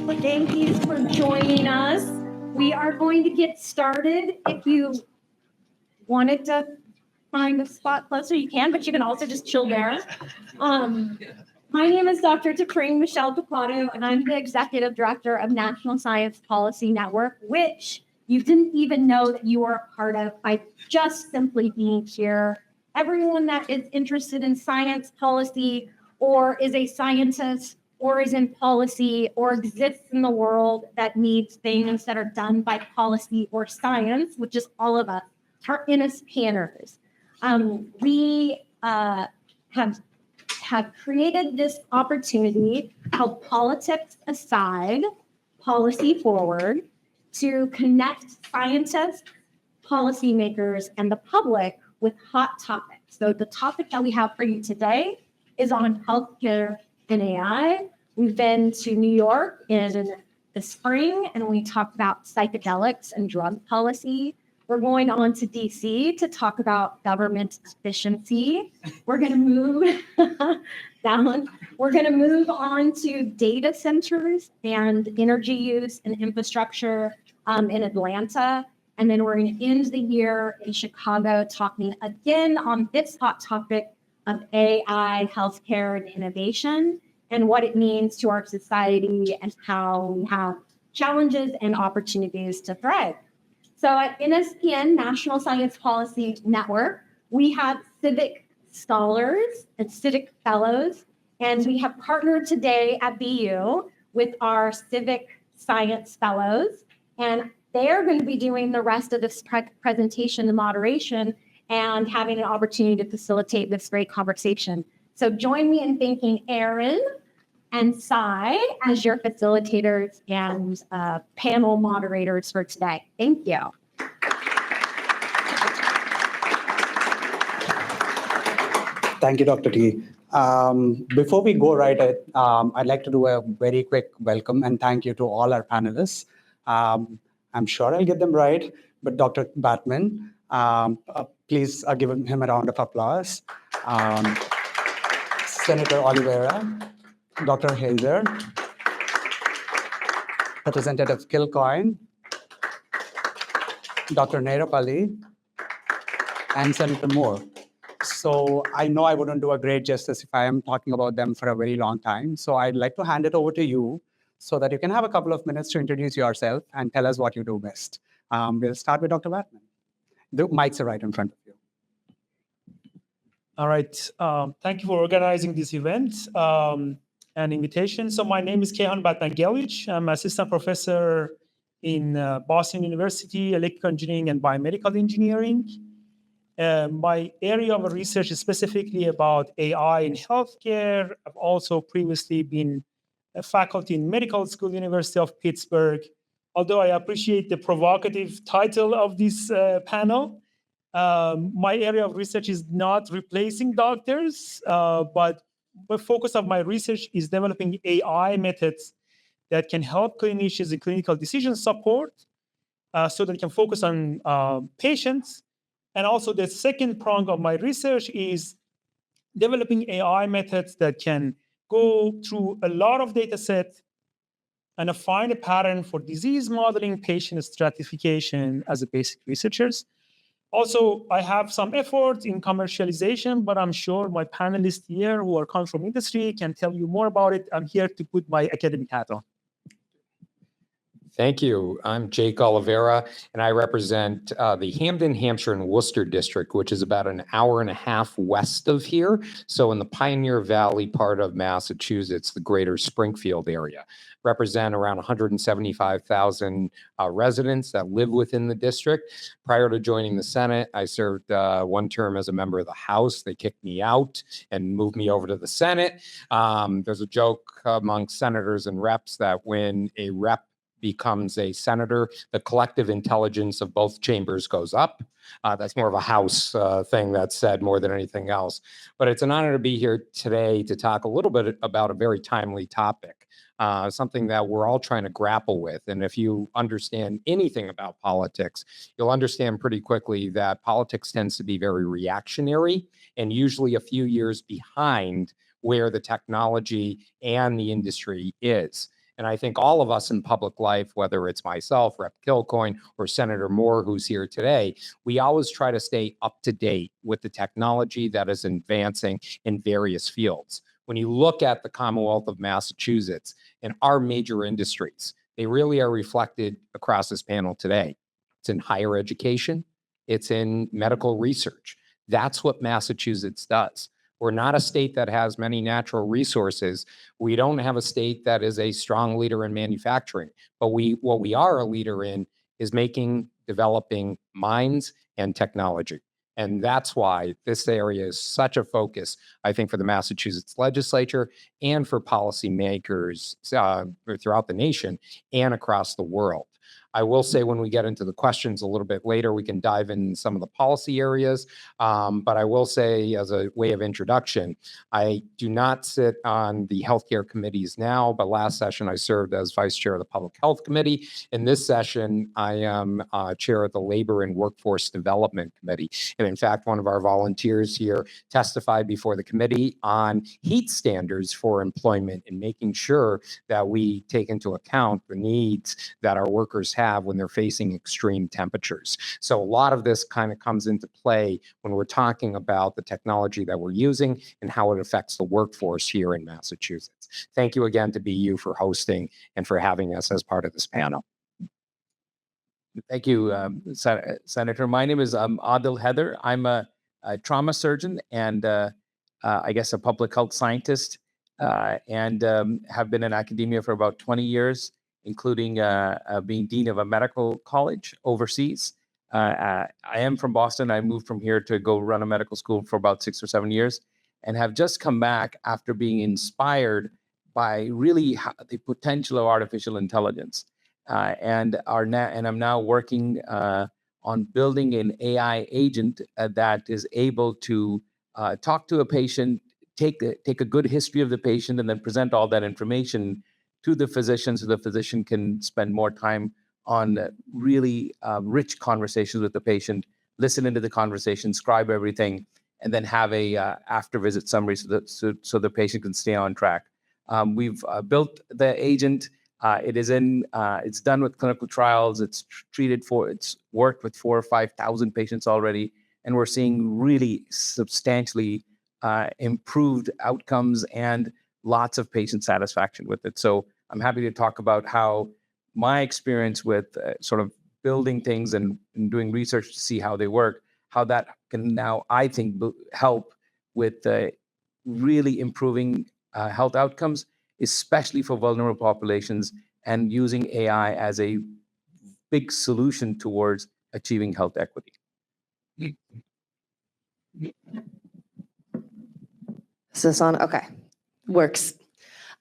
Thank you for joining us. We are going to get started. If you wanted to find a spot closer, you can, but you can also just chill there. My name is Dr. Tapreen Michelle Dupato, and I'm the Executive Director of National Science Policy Network, which you didn't even know that you were a part of by just simply being here. Everyone that is interested in science policy or is a scientist or is in policy or exists in the world that needs things that are done by policy or science, which is all of us, are in as panners. We have created this opportunity called Politics Aside, Policy Forward, to connect scientists, policymakers, and the public with hot topics. So the topic that we have for you today is on healthcare and AI. We've been to New York in the spring, and we talked about psychedelics and drug policy. We're going on to DC to talk about government efficiency. We're going to move down. We're going to move on to data centers and energy use and infrastructure in Atlanta. And then we're going to end the year in Chicago talking again on this hot topic of AI, healthcare, and innovation, and what it means to our society and how we have challenges and opportunities to thrive. So at NSPN, National Science Policy Network, we have civic scholars and civic fellows, and we have partnered today at BU with our civic science fellows, and they are going to be doing the rest of this presentation and moderation and having an opportunity to facilitate this great conversation. So join me in thanking Aaron and Sai as your facilitators and panel moderators for today. Thank you. Thank you, Dr. T. Before we go right ahead, I'd like to do a very quick welcome and thank you to all our panelists. I'm sure I'll get them right, but Dr. Batman, please give him a round of applause. Senator Oliveira, Dr. Hazer, Representative Kilcoyne, Dr. Nairapalli, and Senator Moore. So I know I wouldn't do a great justice if I am talking about them for a very long time. So I'd like to hand it over to you so that you can have a couple of minutes to introduce yourself and tell us what you do best. We'll start with Dr. Batman. The mics are right in front of you. All right. Thank you for organizing this event and invitation. So my name is Kehan Batmanghelidj. I'm assistant professor in Boston University, electrical engineering and biomedical engineering. My area of research is specifically about AI in healthcare. I've also previously been a faculty in medical school, University of Pittsburgh. Although I appreciate the provocative title of this panel, my area of research is not replacing doctors, but the focus of my research is developing AI methods that can help clinicians in clinical decision support so that they can focus on patients. And also the second prong of my research is developing AI methods that can go through a lot of data sets and find a pattern for disease modeling, patient stratification as a basic researchers. Also, I have some efforts in commercialization, but I'm sure my panelists here who are coming from industry can tell you more about it. I'm here to put my academic hat on. Thank you. I'm Jake Oliveira, and I represent the Hamden, Hampshire, and Worcester district, which is about an hour and a half west of here. So in the Pioneer Valley part of Massachusetts, the greater Springfield area. Represent around 175,000 residents that live within the district. Prior to joining the Senate, I served one term as a member of the House. They kicked me out and moved me over to the Senate. There's a joke among senators and reps that when a rep becomes a senator, the collective intelligence of both chambers goes up. That's more of a House thing that's said more than anything else. But it's an honor to be here today to talk a little bit about a very timely topic, something that we're all trying to grapple with. And if you understand anything about politics, you'll understand pretty quickly that politics tends to be very reactionary and usually a few years behind where the technology and the industry is. And I think all of us in public life, whether it's myself, Rep. Kilcoyne, or Senator Moore, who's here today, we always try to stay up to date with the technology that is advancing in various fields. When you look at the Commonwealth of Massachusetts and our major industries, they really are reflected across this panel today. It's in higher education. It's in medical research. That's what Massachusetts does. We're not a state that has many natural resources. We don't have a state that is a strong leader in manufacturing, but what we are a leader in is developing minds and technology. And that's why this area is such a focus, I think, for the Massachusetts legislature and for policymakers throughout the nation and across the world. I will say when we get into the questions a little bit later, we can dive in some of the policy areas. But I will say, as a way of introduction, I do not sit on the healthcare committees now, but last session I served as vice chair of the Public Health Committee. In this session, I am chair of the Labor and Workforce Development Committee. And in fact, one of our volunteers here testified before the committee on heat standards for employment and making sure that we take into account the needs that our workers have when they're facing extreme temperatures. So a lot of this kind of comes into play when we're talking about the technology that we're using and how it affects the workforce here in Massachusetts. Thank you again to BU for hosting and for having us as part of this panel. Thank you, Senator. My name is Adil Heather. I'm a trauma surgeon and I guess a public health scientist and have been in academia for about 20 years, including being dean of a medical college overseas. I am from Boston. I moved from here to go run a medical school for about 6 or 7 years and have just come back after being inspired by really the potential of artificial intelligence. And I'm now working on building an AI agent that is able to talk to a patient, take a good history of the patient, and then present all that information to the physician so the physician can spend more time on really rich conversations with the patient, listen into the conversation, scribe everything, and then have a after visit summary so the patient can stay on track. We've built the agent. It's done with clinical trials. It's worked with 4,000 or 5,000 patients already, and we're seeing really substantially improved outcomes and lots of patient satisfaction with it. So I'm happy to talk about how my experience with sort of building things and doing research to see how they work, how that can now, I think, help with really improving health outcomes, especially for vulnerable populations, and using AI as a big solution towards achieving health equity. Is this on? Okay, works.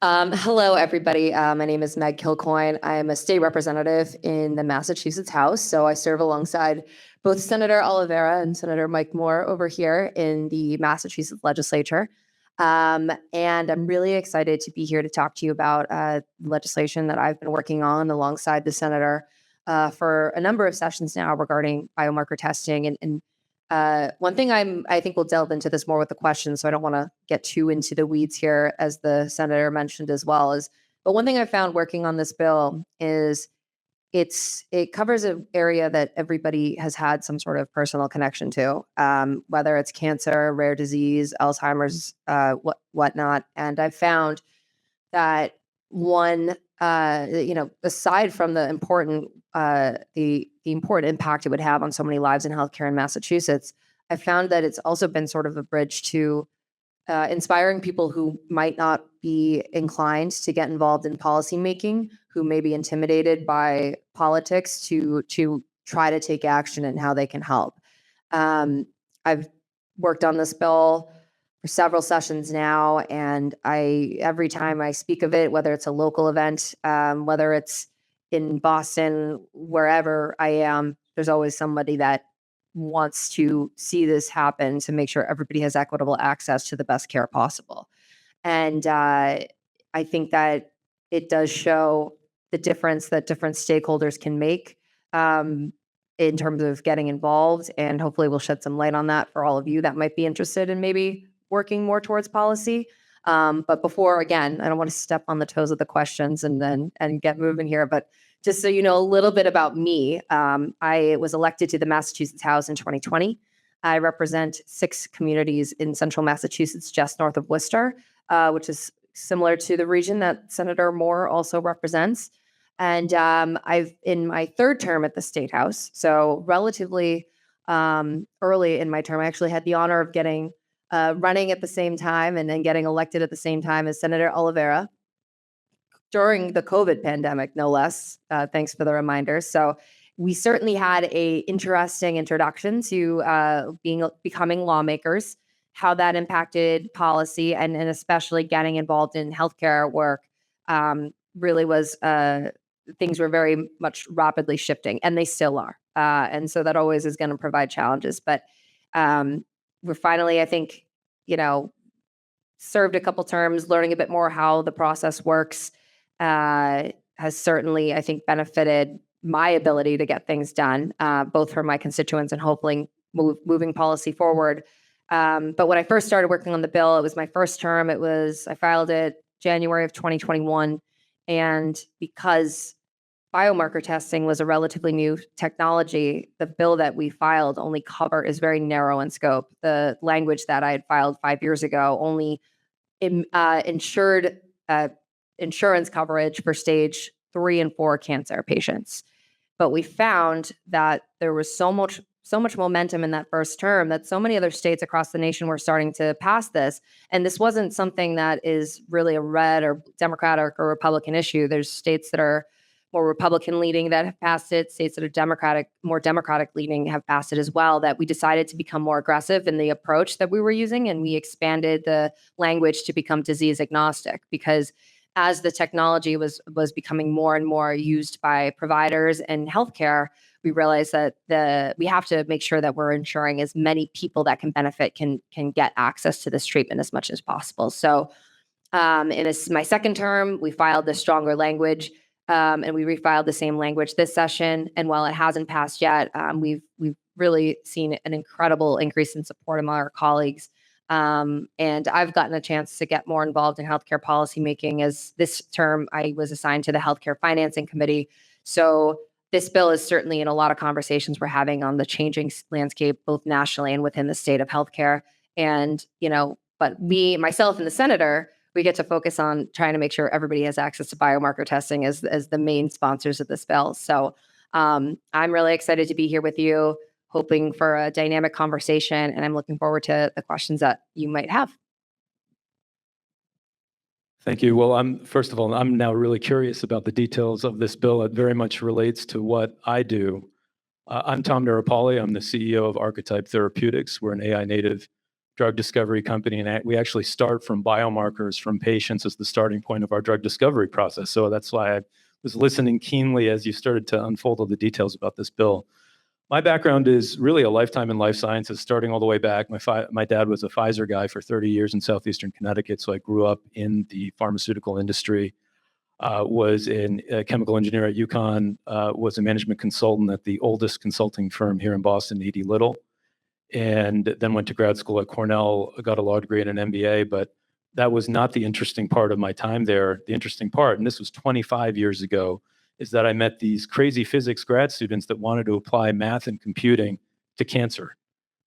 Hello, everybody. My name is Meg Kilcoyne. I am a state representative in the Massachusetts House. So I serve alongside both Senator Oliveira and Senator Mike Moore over here in the Massachusetts legislature. And I'm really excited to be here to talk to you about legislation that I've been working on alongside the senator for a number of sessions now regarding biomarker testing. And one thing I think we'll delve into this more with the questions, so I don't want to get too into the weeds here, as the senator mentioned as well. But one thing I found working on this bill is it covers an area that everybody has had some sort of personal connection to, whether it's cancer, rare disease, Alzheimer's, whatnot. And I've found that one, aside from the important impact it would have on so many lives in healthcare in Massachusetts, I found that it's also been sort of a bridge to inspiring people who might not be inclined to get involved in policymaking, who may be intimidated by politics, to try to take action and how they can help. I've worked on this bill for several sessions now, and every time I speak of it, whether it's a local event, whether it's in Boston, wherever I am, there's always somebody that wants to see this happen to make sure everybody has equitable access to the best care possible. And I think that it does show the difference that different stakeholders can make in terms of getting involved. And hopefully we'll shed some light on that for all of you that might be interested in maybe working more towards policy. But before, again, I don't want to step on the toes of the questions and get moving here, but just so you know a little bit about me, I was elected to the Massachusetts House in 2020. I represent 6 communities in central Massachusetts, just north of Worcester, which is similar to the region that Senator Moore also represents. And I've in my 3rd term at the State House, so relatively early in my term, I actually had the honor of getting running at the same time and then getting elected at the same time as Senator Oliveira during the COVID pandemic, no less. Thanks for the reminder. So we certainly had a interesting introduction to becoming lawmakers, how that impacted policy, and especially getting involved in healthcare work really was things were very much rapidly shifting, and they still are. And so that always is going to provide challenges. But we're finally, I think, served a couple terms, learning a bit more how the process works has certainly, I think, benefited my ability to get things done, both for my constituents and hopefully moving policy forward. But when I first started working on the bill, it was my first term. I filed it January of 2021. And because biomarker testing was a relatively new technology, the bill that we filed is very narrow in scope. The language that I had filed 5 years ago only ensured insurance coverage for stage 3 and 4 cancer patients. But we found that there was so much momentum in that first term that so many other states across the nation were starting to pass this. And this wasn't something that is really a red or Democratic or Republican issue. There's states that are more Republican leaning that have passed it, states that are more Democratic leaning have passed it as well, that we decided to become more aggressive in the approach that we were using. And we expanded the language to become disease agnostic, because as the technology was becoming more and more used by providers and healthcare, we realized that we have to make sure that we're ensuring as many people that can benefit can get access to this treatment as much as possible. So in my second term, we filed the stronger language, and we refiled the same language this session. And while it hasn't passed yet, we've really seen an incredible increase in support among our colleagues. And I've gotten a chance to get more involved in healthcare policymaking, as this term I was assigned to the Healthcare Financing Committee. So this bill is certainly in a lot of conversations we're having on the changing landscape, both nationally and within the state of healthcare. And, but myself and the senator, we get to focus on trying to make sure everybody has access to biomarker testing as the main sponsors of this bill. So I'm really excited to be here with you, hoping for a dynamic conversation, and I'm looking forward to the questions that you might have. Thank you. Well, first of all, I'm now really curious about the details of this bill. It very much relates to what I do. I'm Tom Narapali. I'm the CEO of Archetype Therapeutics. We're an AI native drug discovery company, and we actually start from biomarkers from patients as the starting point of our drug discovery process. So that's why I was listening keenly as you started to unfold all the details about this bill. My background is really a lifetime in life sciences, starting all the way back. My dad was a Pfizer guy for 30 years in southeastern Connecticut, so I grew up in the pharmaceutical industry, was a chemical engineer at UConn, was a management consultant at the oldest consulting firm here in Boston, E.D. Little, and then went to grad school at Cornell, got a law degree and an MBA, but that was not the interesting part of my time there. The interesting part, and this was 25 years ago, is that I met these crazy physics grad students that wanted to apply math and computing to cancer,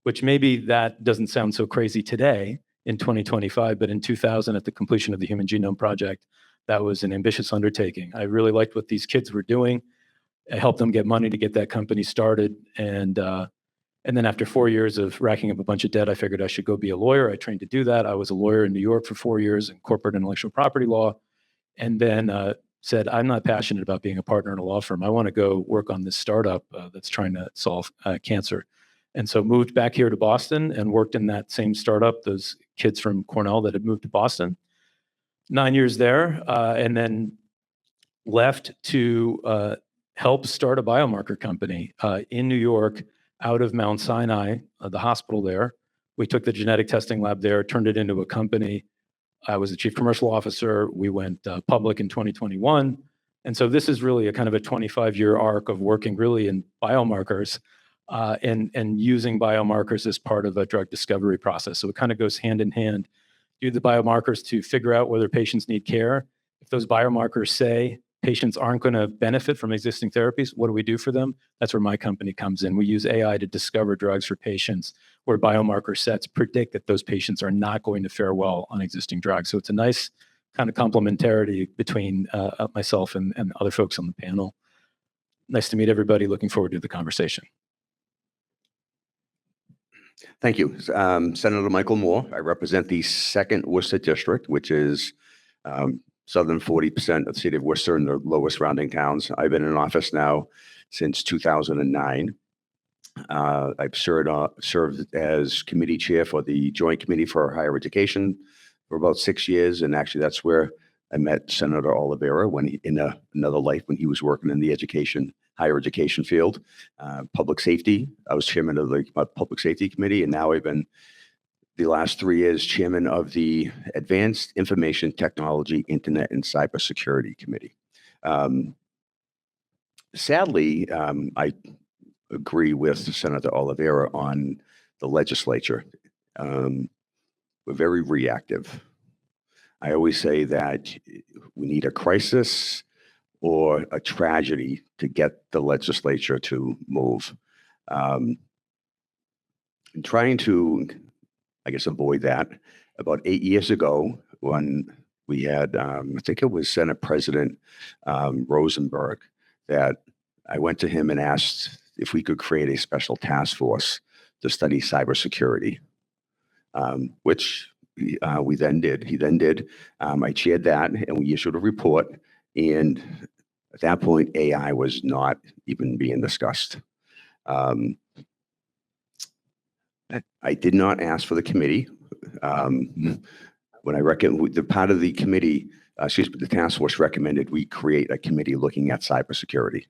which maybe that doesn't sound so crazy today in 2025, but in 2000 at the completion of the Human Genome Project, that was an ambitious undertaking. I really liked what these kids were doing. I helped them get money to get that company started. And then after 4 years of racking up a bunch of debt, I figured I should go be a lawyer. I trained to do that. I was a lawyer in New York for 4 years in corporate intellectual property law. And then said, I'm not passionate about being a partner in a law firm. I want to go work on this startup that's trying to solve cancer. And so moved back here to Boston and worked in that same startup, those kids from Cornell that had moved to Boston. 9 years there, and then left to help start a biomarker company in New York out of Mount Sinai, the hospital there. We took the genetic testing lab there, turned it into a company. I was the chief commercial officer. We went public in 2021. And so this is really a kind of a 25-year arc of working really in biomarkers and using biomarkers as part of a drug discovery process. So it kind of goes hand in hand. do the biomarkers to figure out whether patients need care. If those biomarkers say patients aren't going to benefit from existing therapies, what do we do for them? That's where my company comes in. We use AI to discover drugs for patients where biomarker sets predict that those patients are not going to fare well on existing drugs. So it's a nice kind of complementarity between myself and other folks on the panel. Nice to meet everybody. Looking forward to the conversation. Thank you. Senator Michael Moore. I represent the 2nd Worcester District, which is southern 40% of the city of Worcester and the lowest surrounding towns. I've been in office now since 2009. I've served as committee chair for the Joint Committee for Higher Education for about 6 years. And actually, that's where I met Senator Oliveira when in another life when he was working in the higher education field. Public safety, I was chairman of the Public Safety Committee, and now I've been the last 3 years chairman of the Advanced Information Technology, Internet, and Cybersecurity Committee. Sadly, I agree with Senator Oliveira on the legislature. We're very reactive. I always say that we need a crisis or a tragedy to get the legislature to move. Trying to, I guess, avoid that. About 8 years ago, when we had, I think it was Senate President Rosenberg, that I went to him and asked if we could create a special task force to study cybersecurity, which we then did. He then did. I chaired that, and we issued a report. And at that point, AI was not even being discussed. I did not ask for the committee. When I reckon the part of the committee, the task force recommended we create a committee looking at cybersecurity.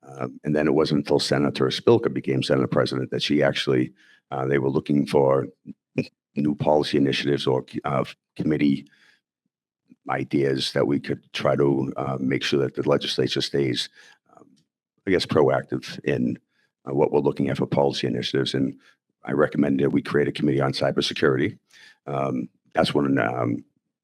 And then it wasn't until Senator Spilka became Senate President that she actually, they were looking for new policy initiatives or committee ideas that we could try to make sure that the legislature stays, I guess, proactive in what we're looking at for policy initiatives. And I recommended we create a committee on cybersecurity. That's when,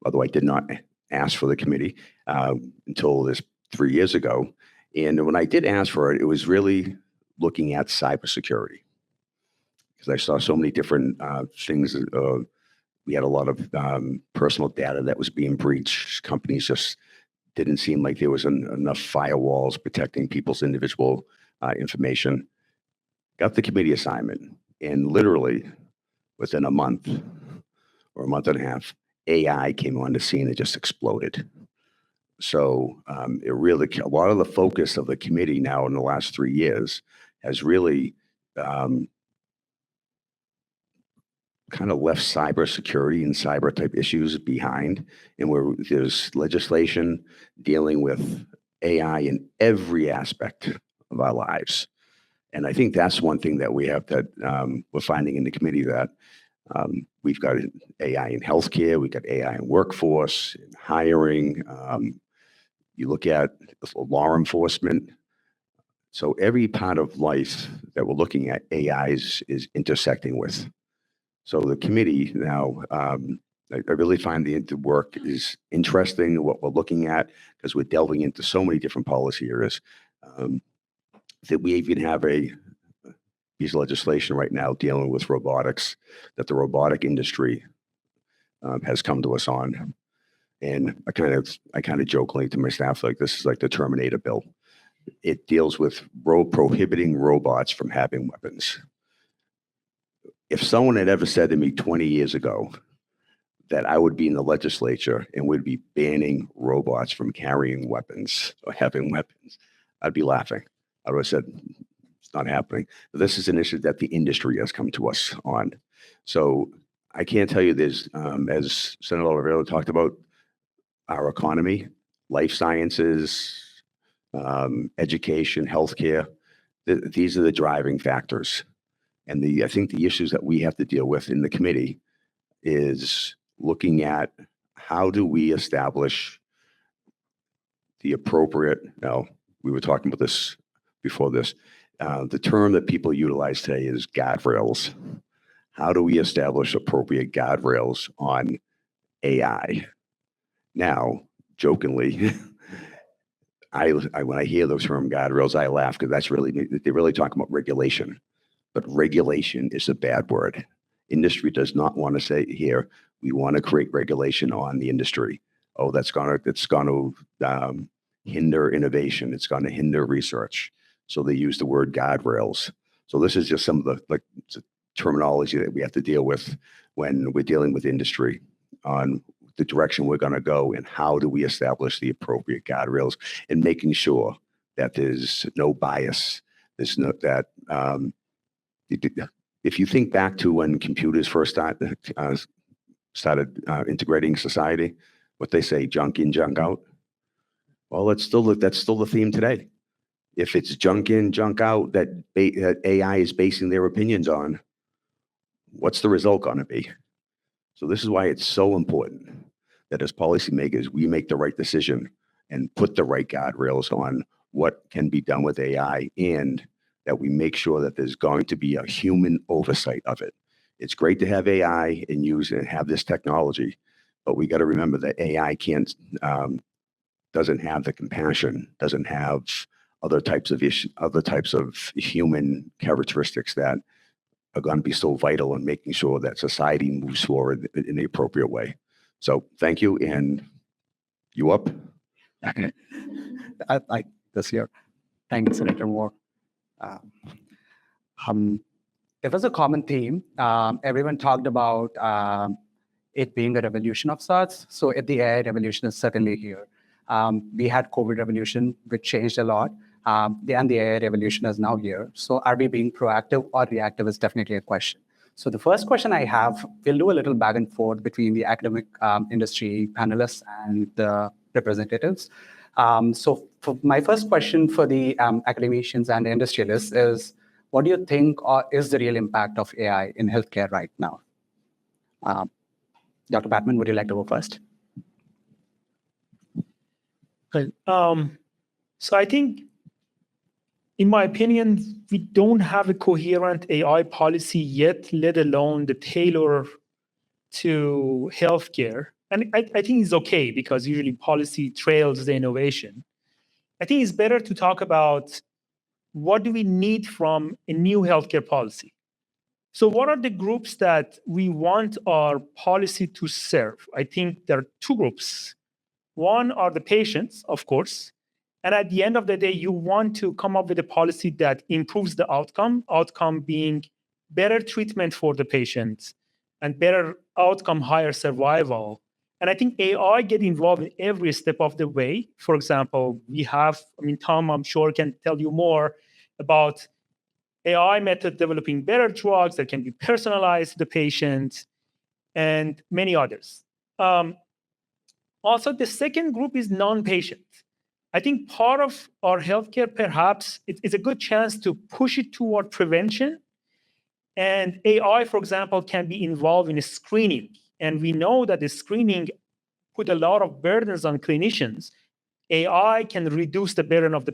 although I did not ask for the committee until this 3 years ago. And when I did ask for it, it was really looking at cybersecurity because I saw so many different things. We had a lot of personal data that was being breached. Companies just didn't seem like there was enough firewalls protecting people's individual information. Got the committee assignment, and literally within a month or a month and a half, AI came on the scene and just exploded. So it really, a lot of the focus of the committee now in the last 3 years has really kind of left cybersecurity and cyber type issues behind, and where there's legislation dealing with AI in every aspect of our lives. And I think that's one thing that we have that we're finding in the committee that we've got AI in healthcare, we've got AI in workforce, in hiring. You look at law enforcement. So every part of life that we're looking at, AI is intersecting with. So the committee now, I really find the work is interesting, what we're looking at, because we're delving into so many different policy areas. That we even have a piece of legislation right now dealing with robotics, that the robotic industry has come to us on. And I kind of jokingly to my staff, like, this is like the Terminator bill. It deals with prohibiting robots from having weapons. If someone had ever said to me 20 years ago that I would be in the legislature and would be banning robots from carrying weapons or having weapons, I'd be laughing. I would have said, it's not happening. This is an issue that the industry has come to us on. So I can't tell you there's, as Senator Oliveira talked about, our economy, life sciences, education, healthcare, these are the driving factors. And I think the issues that we have to deal with in the committee is looking at how do we establish the appropriate, now we were talking about this before this, the term that people utilize today is guardrails. How do we establish appropriate guardrails on AI? Now, jokingly, when I hear the term guardrails, I laugh because they're really talking about regulation. But regulation is a bad word. Industry does not want to say here, we want to create regulation on the industry. Oh, that's going to hinder innovation. It's going to hinder research. So they use the word guardrails. So this is just some of the terminology that we have to deal with when we're dealing with industry on the direction we're going to go and how do we establish the appropriate guardrails and making sure that there's no bias. There's no that if you think back to when computers first started integrating society, what they say, junk in, junk out. Well, that's still the theme today. If it's junk in, junk out that AI is basing their opinions on, what's the result going to be? So this is why it's so important that as policymakers, we make the right decision and put the right guardrails on what can be done with AI, and that we make sure that there's going to be a human oversight of it. It's great to have AI and use and have this technology, but we got to remember that AI doesn't have the compassion, doesn't have other types of human characteristics that are going to be so vital in making sure that society moves forward in the appropriate way. So thank you, and you up? I like this year. Thank you, Senator Moore. It was a common theme. Everyone talked about it being a revolution of sorts. So the AI revolution is certainly here. We had COVID revolution, which changed a lot. And the AI revolution is now here. So are we being proactive or reactive is definitely a question. So the first question I have, we'll do a little back and forth between the academic industry panelists and the representatives. So for my first question for the academicians and the industrialists is, what do you think is the real impact of AI in healthcare right now? Dr. Batman, would you like to go first? Okay. So I think, in my opinion, we don't have a coherent AI policy yet, let alone the tailor to healthcare. And I think it's okay because usually policy trails the innovation. I think it's better to talk about what do we need from a new healthcare policy. So what are the groups that we want our policy to serve? I think there are two groups. One are the patients, of course. And at the end of the day, you want to come up with a policy that improves the outcome being better treatment for the patients and better outcome, higher survival. And I think AI get involved in every step of the way. For example, Tom, I'm sure, can tell you more about AI method developing better drugs that can be personalized to the patient and many others. Also, the second group is non-patient. I think part of our healthcare, perhaps, it's a good chance to push it toward prevention. And AI, for example, can be involved in screening. And we know that the screening put a lot of burdens on clinicians. AI can reduce the burden of the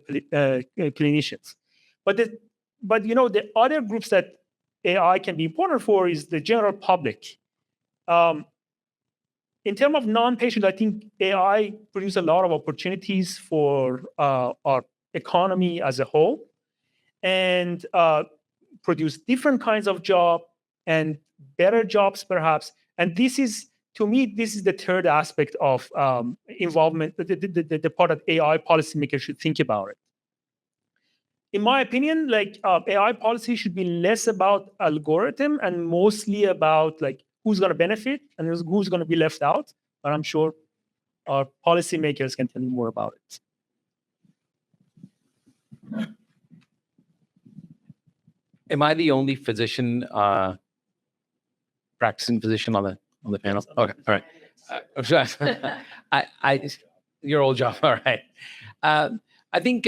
clinicians. But the other groups that AI can be important for is the general public. In terms of non-patient, I think AI produces a lot of opportunities for our economy as a whole, and produce different kinds of jobs and better jobs, perhaps. And this is, to me, this is the third aspect of involvement, the part that AI policymakers should think about it. In my opinion, AI policy should be less about algorithm and mostly about who's going to benefit and who's going to be left out. But I'm sure our policymakers can tell you more about it. Am I the only physician, practicing physician on the panel? Okay, all right. Your old job, all right. I think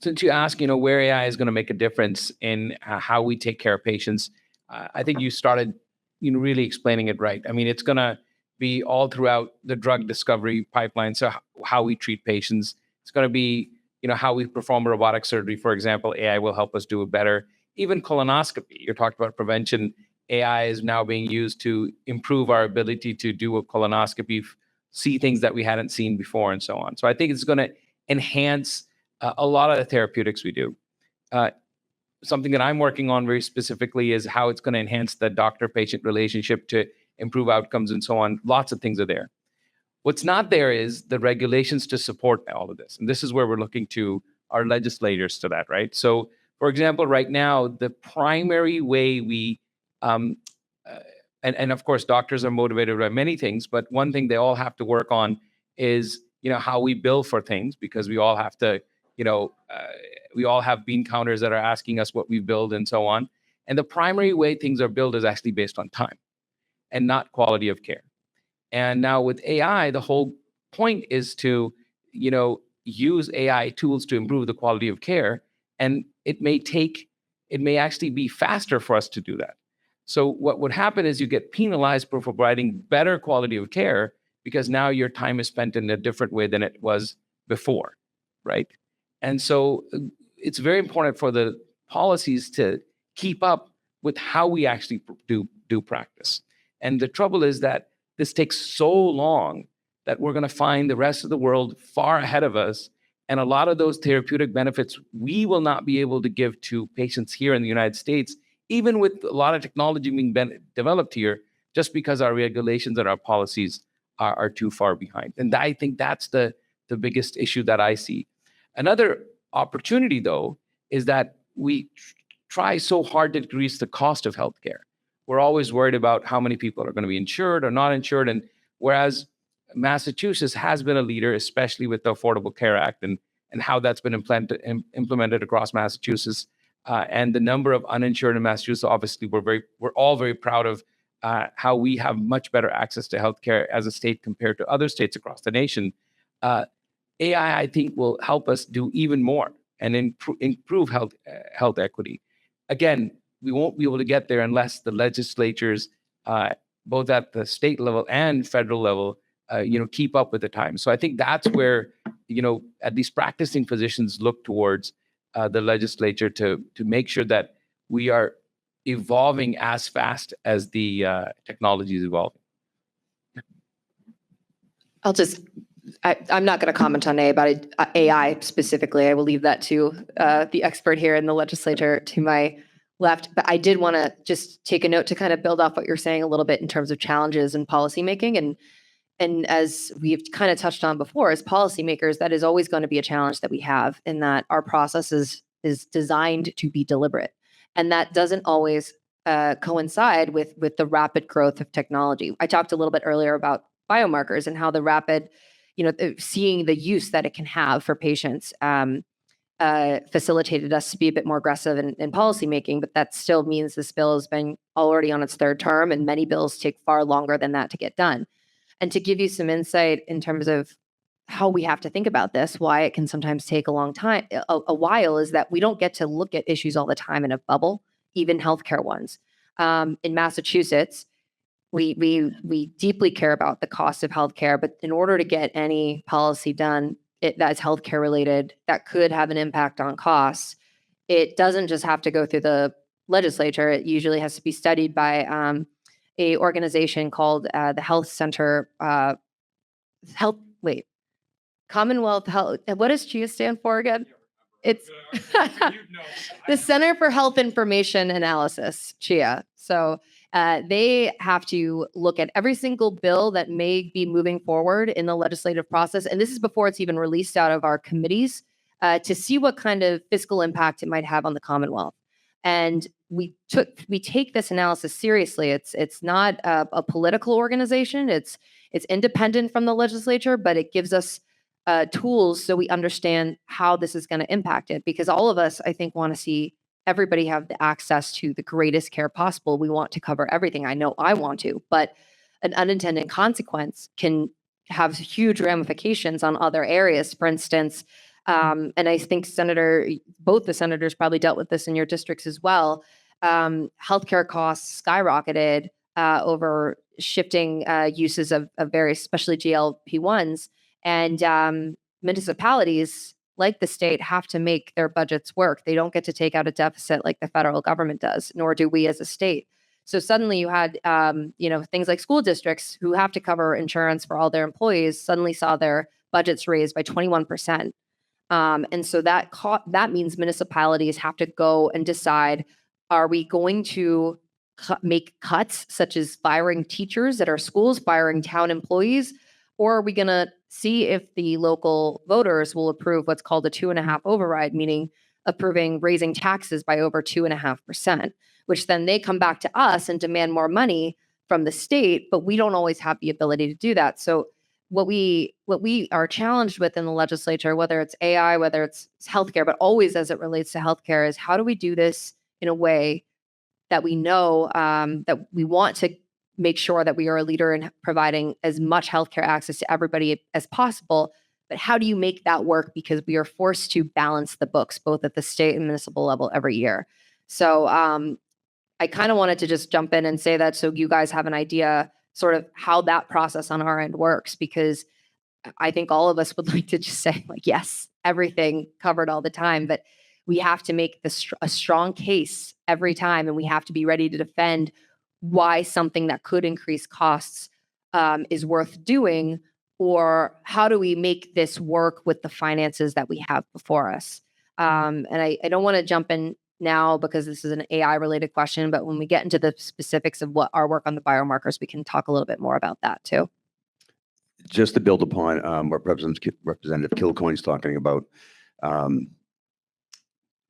since you ask, where AI is going to make a difference in how we take care of patients, I think you started really explaining it right. I mean, it's going to be all throughout the drug discovery pipeline. So how we treat patients, it's going to be, how we perform robotic surgery, for example. AI will help us do it better. Even colonoscopy, you're talking about prevention. AI is now being used to improve our ability to do a colonoscopy, see things that we hadn't seen before, and so on. So I think it's going to enhance a lot of the therapeutics we do. Something that I'm working on very specifically is how it's going to enhance the doctor-patient relationship to improve outcomes and so on. Lots of things are there. What's not there is the regulations to support all of this. And this is where we're looking to our legislators to that, right? So, for example, right now, the primary way we, and of course, doctors are motivated by many things, but one thing they all have to work on is, how we bill for things, because we all have to, we all have bean counters that are asking us what we billed and so on. And the primary way things are billed is actually based on time and not quality of care. And now with AI, the whole point is to, use AI tools to improve the quality of care. And it may actually be faster for us to do that. So what would happen is you get penalized for providing better quality of care because now your time is spent in a different way than it was before, right? And so it's very important for the policies to keep up with how we actually do practice. And the trouble is that this takes so long that we're going to find the rest of the world far ahead of us. And a lot of those therapeutic benefits we will not be able to give to patients here in the United States, even with a lot of technology being developed here, just because our regulations and our policies are too far behind. And I think that's the biggest issue that I see. Another opportunity, though, is that we try so hard to decrease the cost of healthcare. We're always worried about how many people are going to be insured or not insured. And whereas Massachusetts has been a leader, especially with the Affordable Care Act and how that's been implemented across Massachusetts, and the number of uninsured in Massachusetts, obviously, we're all very proud of how we have much better access to healthcare as a state compared to other states across the nation. AI, I think, will help us do even more and improve health equity. Again, we won't be able to get there unless the legislatures, both at the state level and federal level, keep up with the time. So I think that's where, at least practicing physicians look towards the legislature to make sure that we are evolving as fast as the technology is evolving. I'm not going to comment on AI specifically. I will leave that to the expert here in the legislature to my left. But I did want to just take a note to kind of build off what you're saying a little bit in terms of challenges in policymaking. And as we've kind of touched on before, as policymakers, that is always going to be a challenge that we have, in that our process is designed to be deliberate. And that doesn't always coincide with the rapid growth of technology. I talked a little bit earlier about biomarkers and how the rapid, seeing the use that it can have for patients facilitated us to be a bit more aggressive in policymaking. But that still means this bill has been already on its third term, and many bills take far longer than that to get done. And to give you some insight in terms of how we have to think about this, why it can sometimes take a long time, a while, is that we don't get to look at issues all the time in a bubble, even healthcare ones. In Massachusetts, we deeply care about the cost of healthcare, but in order to get any policy done that's healthcare related, that could have an impact on costs, it doesn't just have to go through the legislature. It usually has to be studied by a organization called the Health Center, Commonwealth Health. What does CHIA stand for again? It's the Center for Health Information Analysis, CHIA. So they have to look at every single bill that may be moving forward in the legislative process. And this is before it's even released out of our committees to see what kind of fiscal impact it might have on the Commonwealth. And we take this analysis seriously. It's not a political organization. It's independent from the legislature, but it gives us tools so we understand how this is going to impact it. Because all of us, I think, want to see everybody have the access to the greatest care possible. We want to cover everything. I know I want to, but an unintended consequence can have huge ramifications on other areas. For instance, and I think both the senators probably dealt with this in your districts as well. Healthcare costs skyrocketed over shifting uses of various, especially GLP-1s, and municipalities, like the state, have to make their budgets work. They don't get to take out a deficit like the federal government does, nor do we as a state. So suddenly you had, things like school districts who have to cover insurance for all their employees suddenly saw their budgets raised by 21%. And so that means municipalities have to go and decide, are we going to make cuts such as firing teachers at our schools, firing town employees, or are we going to see if the local voters will approve what's called a 2.5 override, meaning approving raising taxes by over 2.5%, which then they come back to us and demand more money from the state, but we don't always have the ability to do that. So what we are challenged with in the legislature, whether it's AI, whether it's healthcare, but always as it relates to healthcare, is how do we do this in a way that we know that we want to make sure that we are a leader in providing as much healthcare access to everybody as possible. But how do you make that work? Because we are forced to balance the books, both at the state and municipal level every year. So I kind of wanted to just jump in and say that so you guys have an idea sort of how that process on our end works, because I think all of us would like to just say, like, yes, everything covered all the time, but we have to make a strong case every time, and we have to be ready to defend why something that could increase costs is worth doing, or how do we make this work with the finances that we have before us. And I don't want to jump in now because this is an AI related question, but when we get into the specifics of what our work on the biomarkers, we can talk a little bit more about that too. Just to build upon what Representative Kilcoyne's talking about,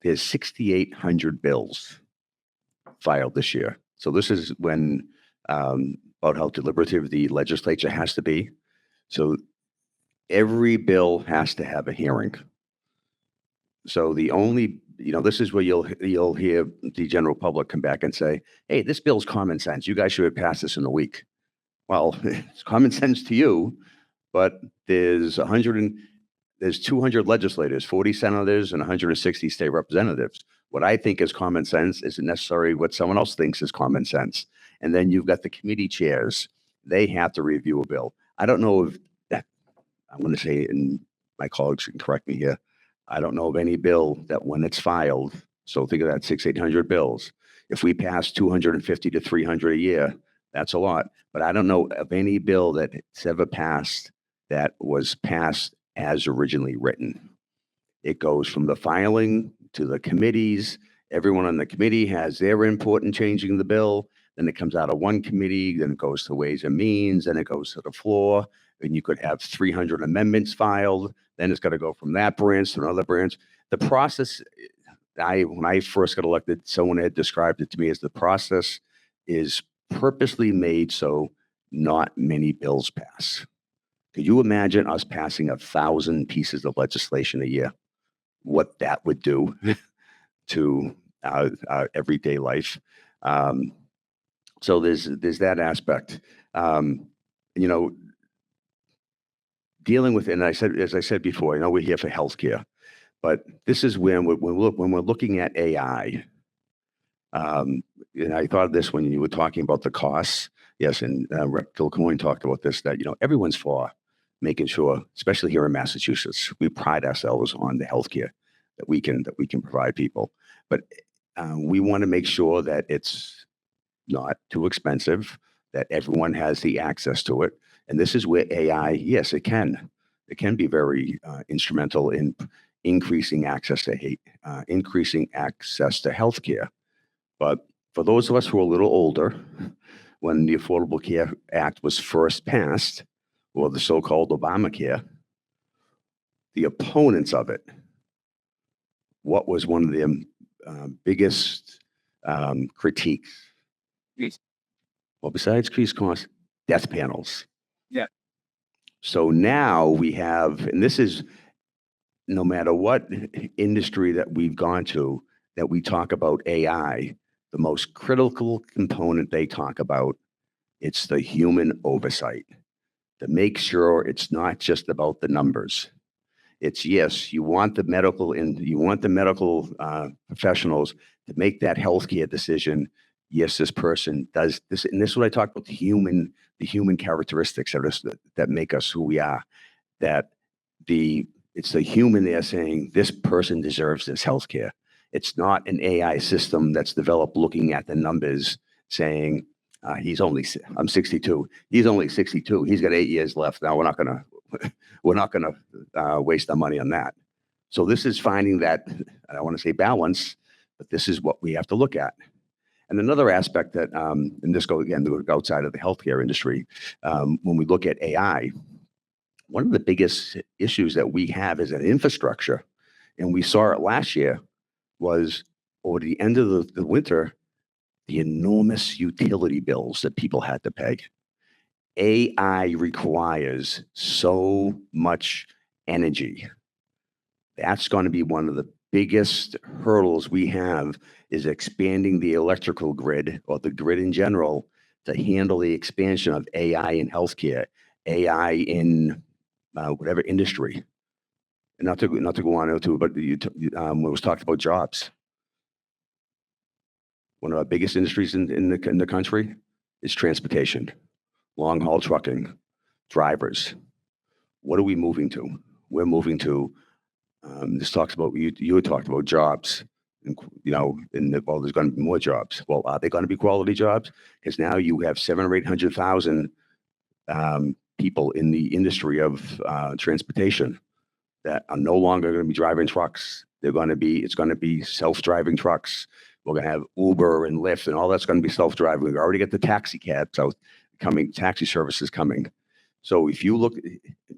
there's 6,800 bills filed this year. So this is when about how deliberative the legislature has to be. So every bill has to have a hearing. So the only, this is where you'll hear the general public come back and say, hey, this bill's common sense. You guys should have passed this in a week. Well, it's common sense to you, but there's 200 legislators, 40 senators, and 160 state representatives. What I think is common sense isn't necessarily what someone else thinks is common sense. And then you've got the committee chairs. They have to review a bill. I don't know if that, I'm going to say, and my colleagues can correct me here, I don't know of any bill that when it's filed, so think of that 800 bills. If we pass 250 to 300 a year, that's a lot. But I don't know of any bill that's ever passed that was passed as originally written. It goes from the filing to the committees. Everyone on the committee has their input in changing the bill. Then it comes out of one committee, then it goes to Ways and Means, then it goes to the floor, and you could have 300 amendments filed. Then it's got to go from that branch to another branch. The process, when I first got elected, someone had described it to me as the process is purposely made so not many bills pass. Could you imagine us passing 1,000 pieces of legislation a year? What that would do to our everyday life. So there's that aspect. Dealing with, and as I said before, we're here for healthcare, but this is when we're looking at AI. And I thought of this when you were talking about the costs. Yes, and Rep. Kilcoyne talked about this, that everyone's for making sure, especially here in Massachusetts, we pride ourselves on the healthcare that we can provide people. But we want to make sure that it's not too expensive, that everyone has the access to it. And this is where AI, yes, it can be very instrumental in increasing access to healthcare. But for those of us who are a little older, when the Affordable Care Act was first passed, or the so-called Obamacare, the opponents of it, what was one of their biggest critiques? Well, besides increased costs, death panels. Yeah. So now we have, and this is no matter what industry that we've gone to, that we talk about AI, the most critical component they talk about, it's the human oversight to make sure it's not just about the numbers. It's, yes, you want the medical professionals to make that healthcare decision. Yes, this person does this, and this is what I talk about, the human characteristics of us that make us who we are. That it's the human there saying this person deserves this healthcare. It's not an AI system that's developed looking at the numbers saying, I'm 62. He's only 62. He's got 8 years left. Now we're not gonna waste our money on that. So this is finding that, I don't want to say balance, but this is what we have to look at. And another aspect that, and this go outside of the healthcare industry, when we look at AI, one of the biggest issues that we have is an infrastructure, and we saw it last year, was over the end of the winter, the enormous utility bills that people had to pay. AI requires so much energy. That's going to be one of the biggest hurdles we have, is expanding the electrical grid, or the grid in general, to handle the expansion of AI in healthcare, AI in whatever industry. And not to go on into, but when it was talked about jobs, one of our biggest industries in the country is transportation, long haul trucking, drivers. What are we moving to? We're moving to. This talks about, you had talked about jobs, and well, there's going to be more jobs. Well, are they going to be quality jobs? Because now you have 700,000 or 800,000 people in the industry of transportation that are no longer going to be driving trucks. It's going to be self-driving trucks. We're going to have Uber and Lyft, and all that's going to be self-driving. We already get the taxi cabs out coming, taxi services coming. So if you look,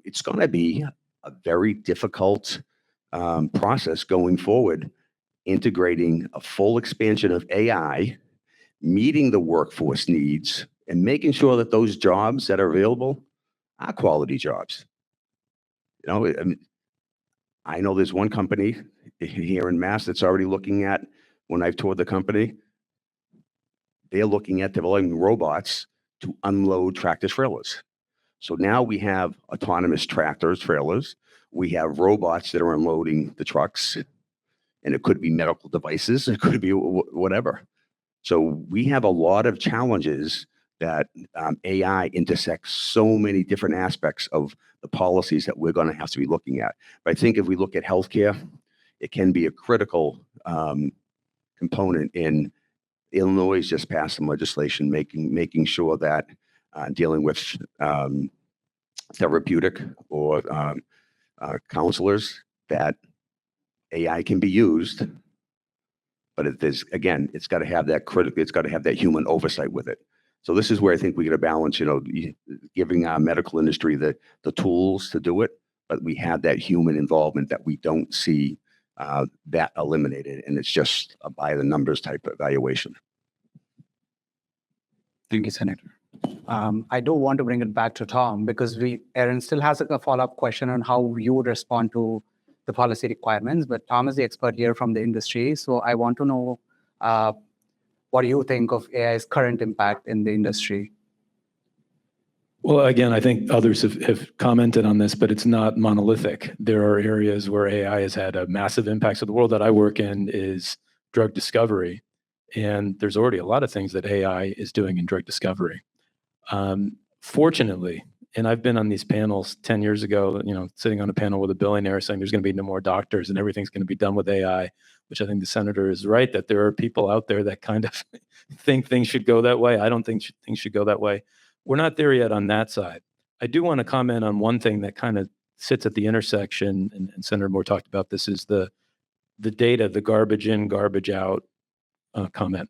it's going to be a very difficult process going forward, integrating a full expansion of AI, meeting the workforce needs, and making sure that those jobs that are available are quality jobs. I know there's one company here in Mass that's already looking at, when I've toured the company, they're looking at developing robots to unload tractor trailers. So now we have autonomous tractors, trailers. We have robots that are unloading the trucks, and it could be medical devices. It could be whatever. So we have a lot of challenges that AI intersects so many different aspects of the policies that we're going to have to be looking at. But I think if we look at healthcare, it can be a critical component. In Illinois just passed some legislation making sure that dealing with therapeutic or counselors, that AI can be used, but it's got to have that human oversight with it. So this is where I think we get a balance, giving our medical industry the tools to do it, but we have that human involvement that we don't see that eliminated, and it's just a by the numbers type of evaluation. Thank you, Senator. I do want to bring it back to Tom, because Erin still has a follow-up question on how you would respond to the policy requirements, but Tom is the expert here from the industry. So I want to know what do you think of AI's current impact in the industry? Well, again, I think others have commented on this, but it's not monolithic. There are areas where AI has had a massive impact. So the world that I work in is drug discovery, and there's already a lot of things that AI is doing in drug discovery. Fortunately, and I've been on these panels 10 years ago, sitting on a panel with a billionaire saying there's going to be no more doctors and everything's going to be done with AI, which I think the senator is right, that there are people out there that kind of think things should go that way. I don't think things should go that way. We're not there yet on that side. I do want to comment on one thing that kind of sits at the intersection, and Senator Moore talked about this, is the data, the garbage in, garbage out comment.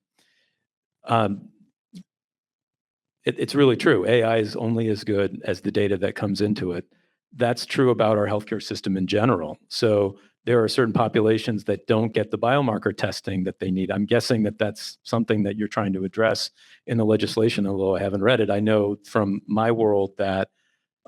It's really true. AI is only as good as the data that comes into it. That's true about our healthcare system in general. So there are certain populations that don't get the biomarker testing that they need. I'm guessing that that's something that you're trying to address in the legislation, although I haven't read it. I know from my world that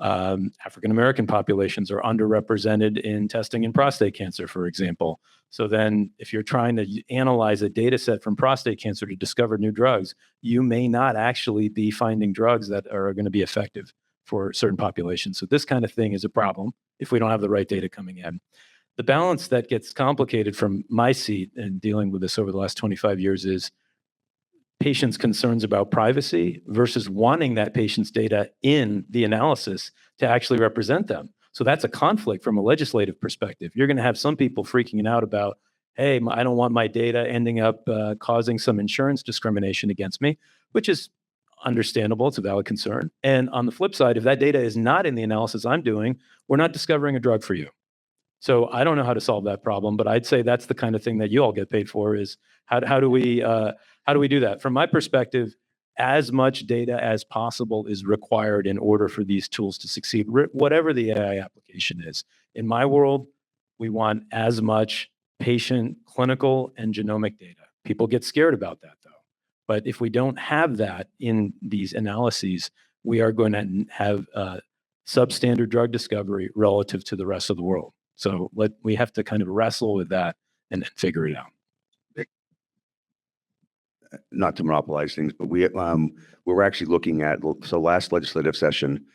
African-American populations are underrepresented in testing in prostate cancer, for example. So then if you're trying to analyze a data set from prostate cancer to discover new drugs, you may not actually be finding drugs that are going to be effective for certain populations. So this kind of thing is a problem if we don't have the right data coming in. The balance that gets complicated from my seat in dealing with this over the last 25 years is patients' concerns about privacy versus wanting that patient's data in the analysis to actually represent them. So that's a conflict from a legislative perspective. You're going to have some people freaking out about, hey, I don't want my data ending up causing some insurance discrimination against me, which is understandable. It's a valid concern. And on the flip side, if that data is not in the analysis I'm doing, we're not discovering a drug for you. So I don't know how to solve that problem, but I'd say that's the kind of thing that you all get paid for is how do we do that? From my perspective, as much data as possible is required in order for these tools to succeed, whatever the AI application is. In my world, we want as much patient, clinical, and genomic data. People get scared about that though. But if we don't have that in these analyses, we are going to have substandard drug discovery relative to the rest of the world. So we have to kind of wrestle with that and figure it out. Not to monopolize things, but we're actually looking at, so last legislative session,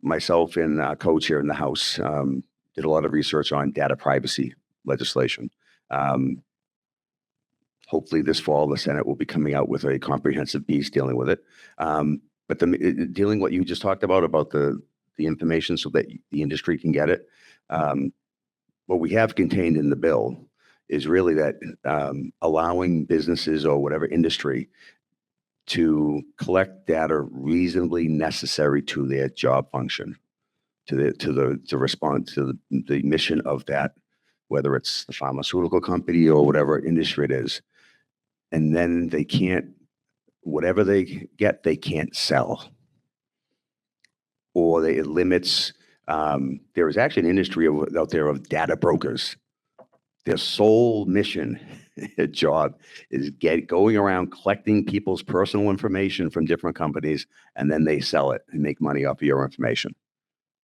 myself and co-chair in the House did a lot of research on data privacy legislation. Hopefully this fall, the Senate will be coming out with a comprehensive piece dealing with it. But dealing what you just talked about the information so that the industry can get it. What we have contained in the bill is really that allowing businesses or whatever industry to collect data reasonably necessary to their job function, to respond to the mission of that, whether it's the pharmaceutical company or whatever industry it is. And then they can't, whatever they get, they can't sell. Or it limits, there is actually an industry out there of data brokers. Their sole mission, job, is going around collecting people's personal information from different companies, and then they sell it and make money off of your information.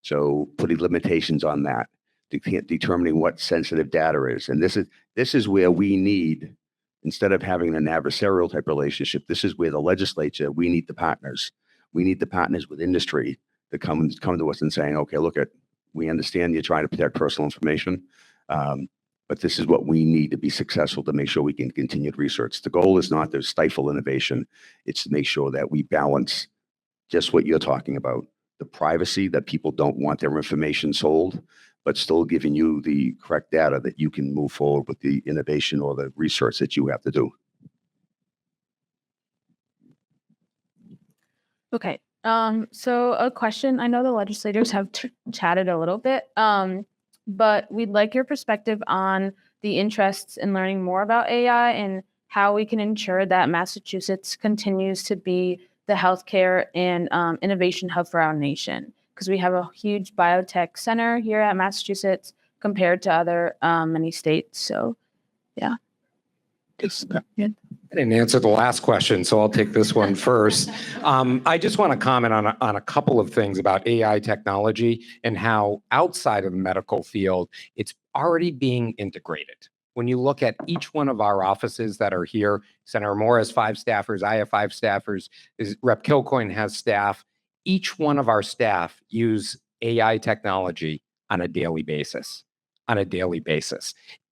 So putting limitations on that, determining what sensitive data is. And this is where we need, instead of having an adversarial type relationship, this is where the legislature, we need the partners. We need the partners with industry to come to us and saying, okay, look, we understand you're trying to protect personal information, but this is what we need to be successful to make sure we can continue research. The goal is not to stifle innovation. It's to make sure that we balance just what you're talking about, the privacy, that people don't want their information sold, but still giving you the correct data that you can move forward with the innovation or the research that you have to do. Okay. So a question, I know the legislators have chatted a little bit, but we'd like your perspective on the interests in learning more about AI and how we can ensure that Massachusetts continues to be the healthcare and innovation hub for our nation. Because we have a huge biotech center here at Massachusetts compared to other many states. So, yeah. I didn't answer the last question, so I'll take this one first. I just want to comment on a couple of things about AI technology and how outside of the medical field, it's already being integrated. When you look at each one of our offices that are here, Senator Moore has 5 staffers, I have 5 staffers, Rep. Kilcoyne has staff. Each one of our staff use AI technology on a daily basis,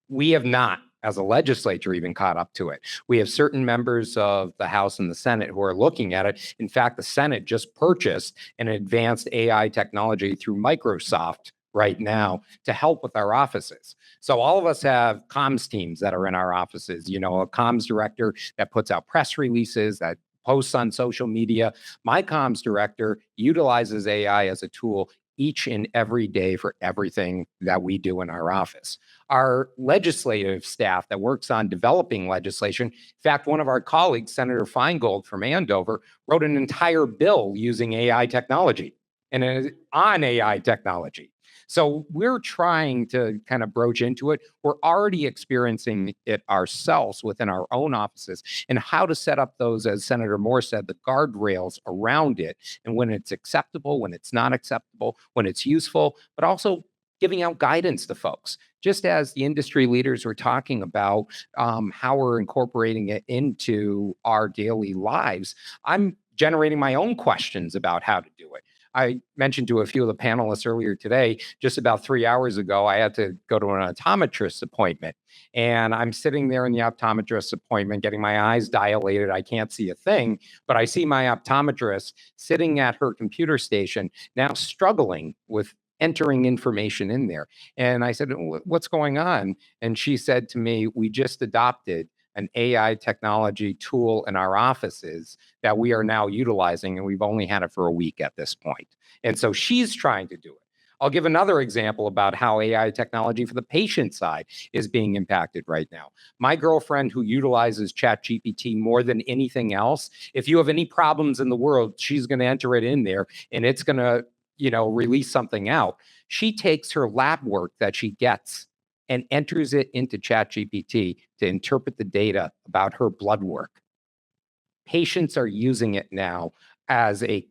We have not, as a legislature, even caught up to it. We have certain members of the House and the Senate who are looking at it. In fact, the Senate just purchased an advanced AI technology through Microsoft right now to help with our offices. So all of us have comms teams that are in our offices, a comms director that puts out press releases, that posts on social media. My comms director utilizes AI as a tool each and every day for everything that we do in our office. Our legislative staff that works on developing legislation, in fact, one of our colleagues, Senator Feingold from Andover, wrote an entire bill using AI technology and on AI technology. So we're trying to kind of broach into it. We're already experiencing it ourselves within our own offices, and how to set up those, as Senator Moore said, the guardrails around it, and when it's acceptable, when it's not acceptable, when it's useful, but also giving out guidance to folks. Just as the industry leaders were talking about how we're incorporating it into our daily lives, I'm generating my own questions about how to do it. I mentioned to a few of the panelists earlier today, just about 3 hours ago, I had to go to an optometrist appointment. And I'm sitting there in the optometrist appointment, getting my eyes dilated. I can't see a thing, but I see my optometrist sitting at her computer station, now struggling with entering information in there. And I said, what's going on? And she said to me, we just adopted an AI technology tool in our offices that we are now utilizing, and we've only had it for a week at this point. And so she's trying to do it. I'll give another example about how AI technology for the patient side is being impacted right now. My girlfriend, who utilizes ChatGPT more than anything else, if you have any problems in the world, she's going to enter it in there and it's going to, release something out. She takes her lab work that she gets and enters it into ChatGPT to interpret the data about her blood work. Patients are using it now as a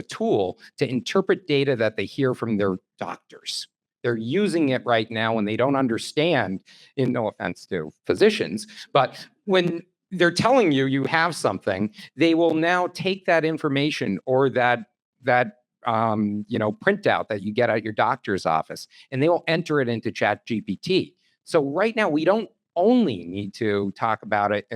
tool to interpret data that they hear from their doctors. They're using it right now when they don't understand, in no offense to physicians, but when they're telling you you have something, they will now take that information or that printout that you get at your doctor's office, and they will enter it into ChatGPT. So right now, we don't only need to talk about it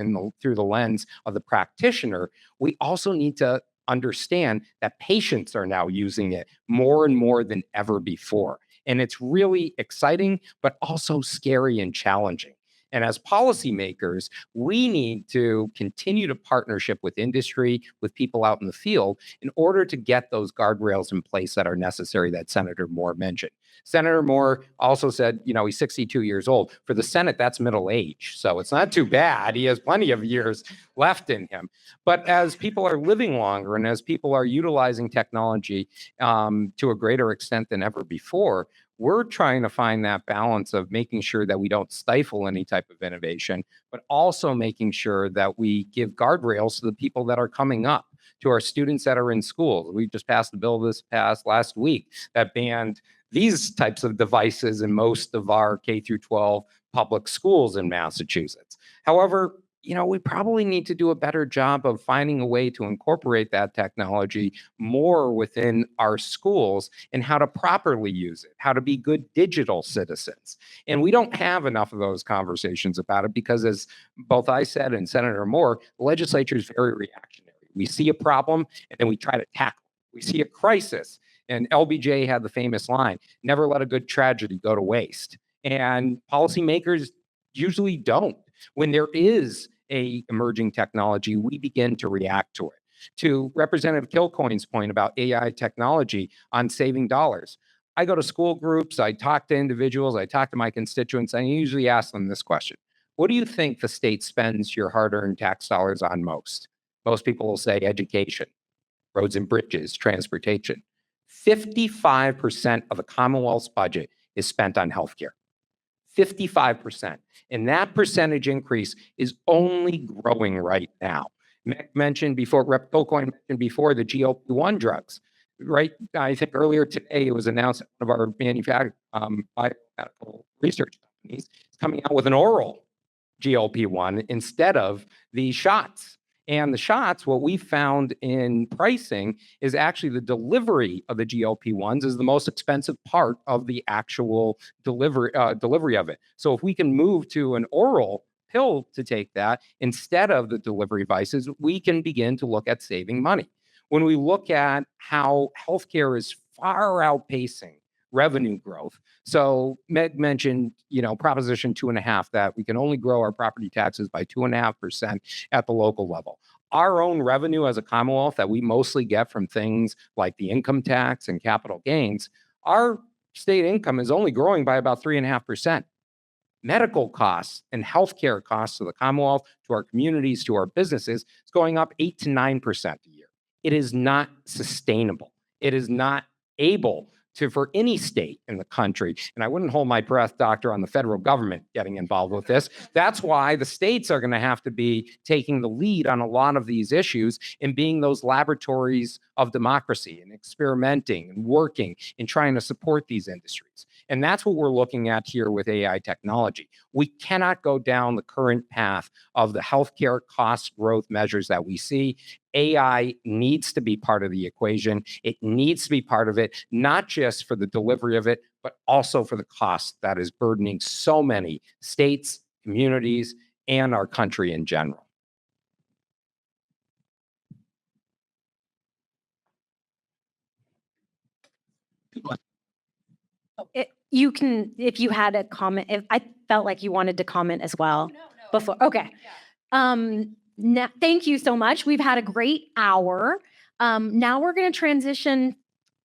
through the lens of the practitioner. We also need to understand that patients are now using it more and more than ever before. And it's really exciting, but also scary and challenging. And as policymakers, we need to continue to partnership with industry, with people out in the field, in order to get those guardrails in place that are necessary that Senator Moore mentioned. Senator Moore also said, he's 62 years old. For the Senate, that's middle age. So it's not too bad. He has plenty of years left in him. But as people are living longer and as people are utilizing technology to a greater extent than ever before, we're trying to find that balance of making sure that we don't stifle any type of innovation, but also making sure that we give guardrails to the people that are coming up, to our students that are in schools. We just passed a bill last week that banned these types of devices in most of our K through 12 public schools in Massachusetts. However, we probably need to do a better job of finding a way to incorporate that technology more within our schools and how to properly use it, how to be good digital citizens. And we don't have enough of those conversations about it because, as both I said and Senator Moore, the legislature is very reactionary. We see a problem and then we try to tackle it. We see a crisis, and LBJ had the famous line, "Never let a good tragedy go to waste." And policymakers usually don't. When there is a emerging technology, we begin to react to it. To Representative Kilcoyne's point about AI technology on saving dollars, I go to school groups, I talk to individuals, I talk to my constituents, and I usually ask them this question: what do you think the state spends your hard-earned tax dollars on most? Most people will say education, roads and bridges, transportation. 55% of the Commonwealth's budget is spent on healthcare. 55%. And that percentage increase is only growing right now. Rep. Kilcoyne mentioned before the GLP-1 drugs, right? I think earlier today it was announced that one of our biomedical research companies is coming out with an oral GLP-1 instead of the shots. And the shots, what we found in pricing is actually the delivery of the GLP-1s is the most expensive part of the actual delivery of it. So if we can move to an oral pill to take that instead of the delivery devices, we can begin to look at saving money. When we look at how healthcare is far outpacing revenue growth. So Meg mentioned, Proposition 2.5, that we can only grow our property taxes by 2.5% at the local level. Our own revenue as a Commonwealth that we mostly get from things like the income tax and capital gains, our state income is only growing by about 3.5%. Medical costs and healthcare costs to the Commonwealth, to our communities, to our businesses, is going up 8 to 9% a year. It is not sustainable. It is not able for any state in the country. And I wouldn't hold my breath, Doctor, on the federal government getting involved with this. That's why the states are going to have to be taking the lead on a lot of these issues and being those laboratories of democracy and experimenting and working and trying to support these industries. And that's what we're looking at here with AI technology. We cannot go down the current path of the healthcare cost growth measures that we see. AI needs to be part of the equation. It needs to be part of it, not just for the delivery of it, but also for the cost that is burdening so many states, communities, and our country in general. You can, if you had a comment, if I felt like you wanted to comment as well. before. Okay. Thank you so much. We've had a great hour. Now we're going to transition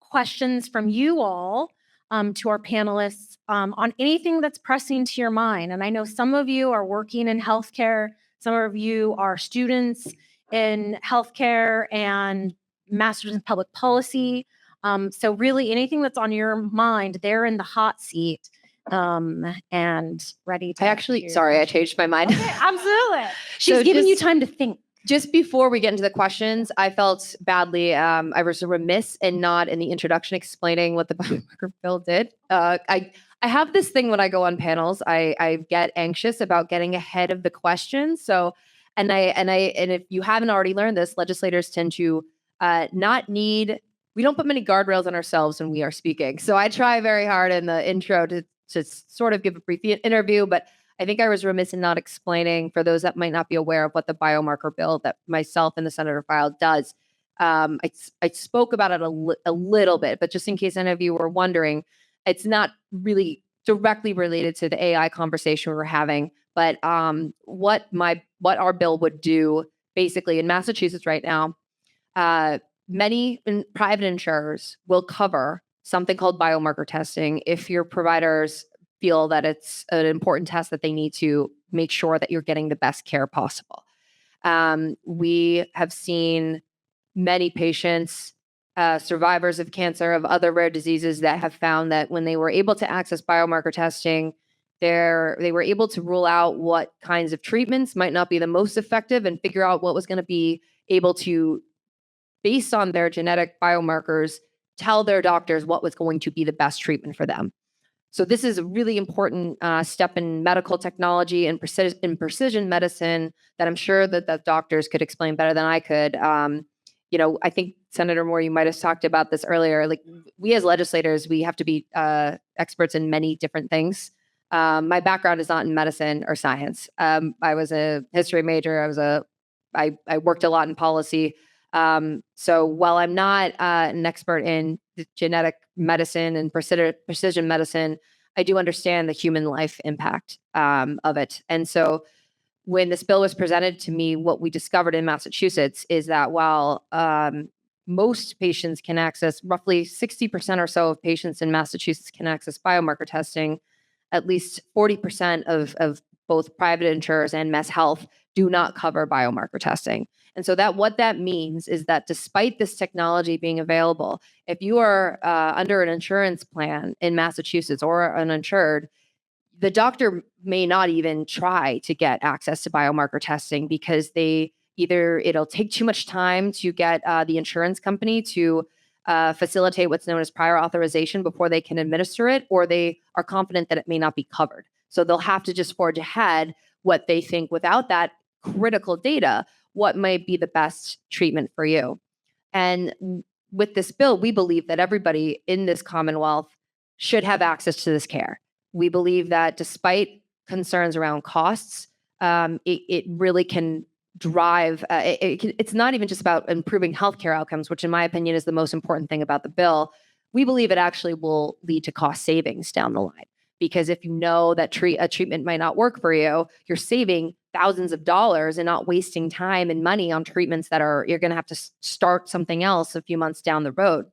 questions from you all to our panelists on anything that's pressing to your mind. And I know some of you are working in healthcare. Some of you are students in healthcare and masters in public policy. So really anything that's on your mind, they're in the hot seat and ready to. I actually, hear sorry, your I questions. changed my mind. Okay, absolutely. She's So giving you just- time to think. Just before we get into the questions, I felt badly. I was remiss in not in the introduction explaining what the biomarker bill did. I have this thing when I go on panels. I get anxious about getting ahead of the questions. So, and if you haven't already learned this, legislators tend to not need. We don't put many guardrails on ourselves when we are speaking. So I try very hard in the intro to sort of give a brief interview, but I think I was remiss in not explaining for those that might not be aware of what the biomarker bill that myself and the senator filed does. I spoke about it a little bit, but just in case any of you were wondering, it's not really directly related to the AI conversation we were having, but what our bill would do basically in Massachusetts right now, many private insurers will cover something called biomarker testing if your providers feel that it's an important test that they need to make sure that you're getting the best care possible. We have seen many patients, survivors of cancer, of other rare diseases that have found that when they were able to access biomarker testing, they were able to rule out what kinds of treatments might not be the most effective and figure out what was going to be able to, based on their genetic biomarkers, tell their doctors what was going to be the best treatment for them. So this is a really important step in medical technology and precision medicine that I'm sure that the doctors could explain better than I could. I think Senator Moore, you might have talked about this earlier. Like we as legislators, we have to be experts in many different things. My background is not in medicine or science. I was a history major. I worked a lot in policy. So while I'm not an expert in genetic medicine and precision medicine, I do understand the human life impact of it. And so when this bill was presented to me, what we discovered in Massachusetts is that while most patients can access, roughly 60% or so of patients in Massachusetts can access biomarker testing, at least 40% of both private insurers and Mass Health do not cover biomarker testing. And so what that means is that despite this technology being available, if you are under an insurance plan in Massachusetts or uninsured, the doctor may not even try to get access to biomarker testing because it'll take too much time to get the insurance company to facilitate what's known as prior authorization before they can administer it, or they are confident that it may not be covered. So they'll have to just forge ahead what they think without that critical data, what might be the best treatment for you. And with this bill, we believe that everybody in this Commonwealth should have access to this care. We believe that despite concerns around costs, it really can drive, it's not even just about improving healthcare outcomes, which in my opinion is the most important thing about the bill. We believe it actually will lead to cost savings down the line. Because if you know that a treatment might not work for you, you're saving thousands of dollars and not wasting time and money on treatments that you're going to have to start something else a few months down the road.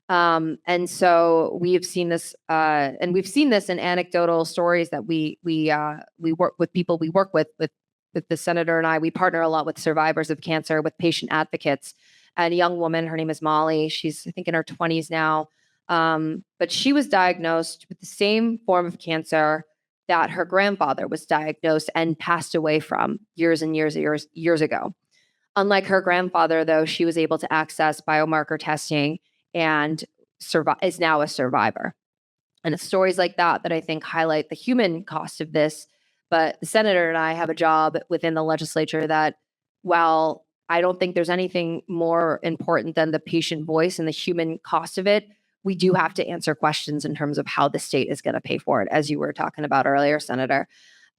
And so we have seen this, and we've seen this in anecdotal stories that we work with people we work with the senator and I. We partner a lot with survivors of cancer, with patient advocates. And a young woman, her name is Molly. She's I think in her 20s now. But she was diagnosed with the same form of cancer that her grandfather was diagnosed and passed away from years ago. Unlike her grandfather, though, she was able to access biomarker testing and is now a survivor. And it's stories like that I think highlight the human cost of this. But the senator and I have a job within the legislature that, while I don't think there's anything more important than the patient voice and the human cost of it, we do have to answer questions in terms of how the state is going to pay for it, as you were talking about earlier, Senator.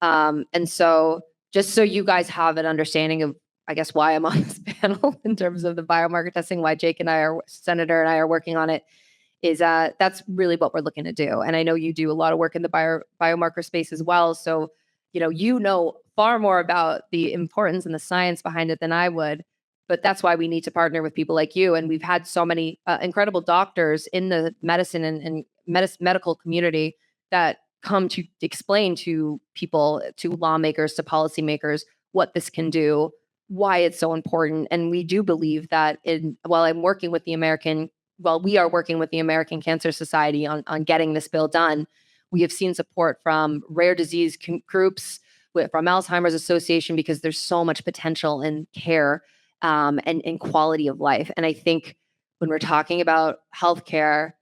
And so just so you guys have an understanding of, I guess, why I'm on this panel in terms of the biomarker testing, why Senator and I are working on it, is that's really what we're looking to do. And I know you do a lot of work in the biomarker space as well. So, you know far more about the importance and the science behind it than I would. But that's why we need to partner with people like you. And we've had so many incredible doctors in the medicine and medical community that come to explain to people, to lawmakers, to policymakers, what this can do, why it's so important. And we do believe that while we are working with the American Cancer Society on getting this bill done, we have seen support from rare disease groups, from Alzheimer's Association, because there's so much potential in care and quality of life. And I think when we're talking about healthcare,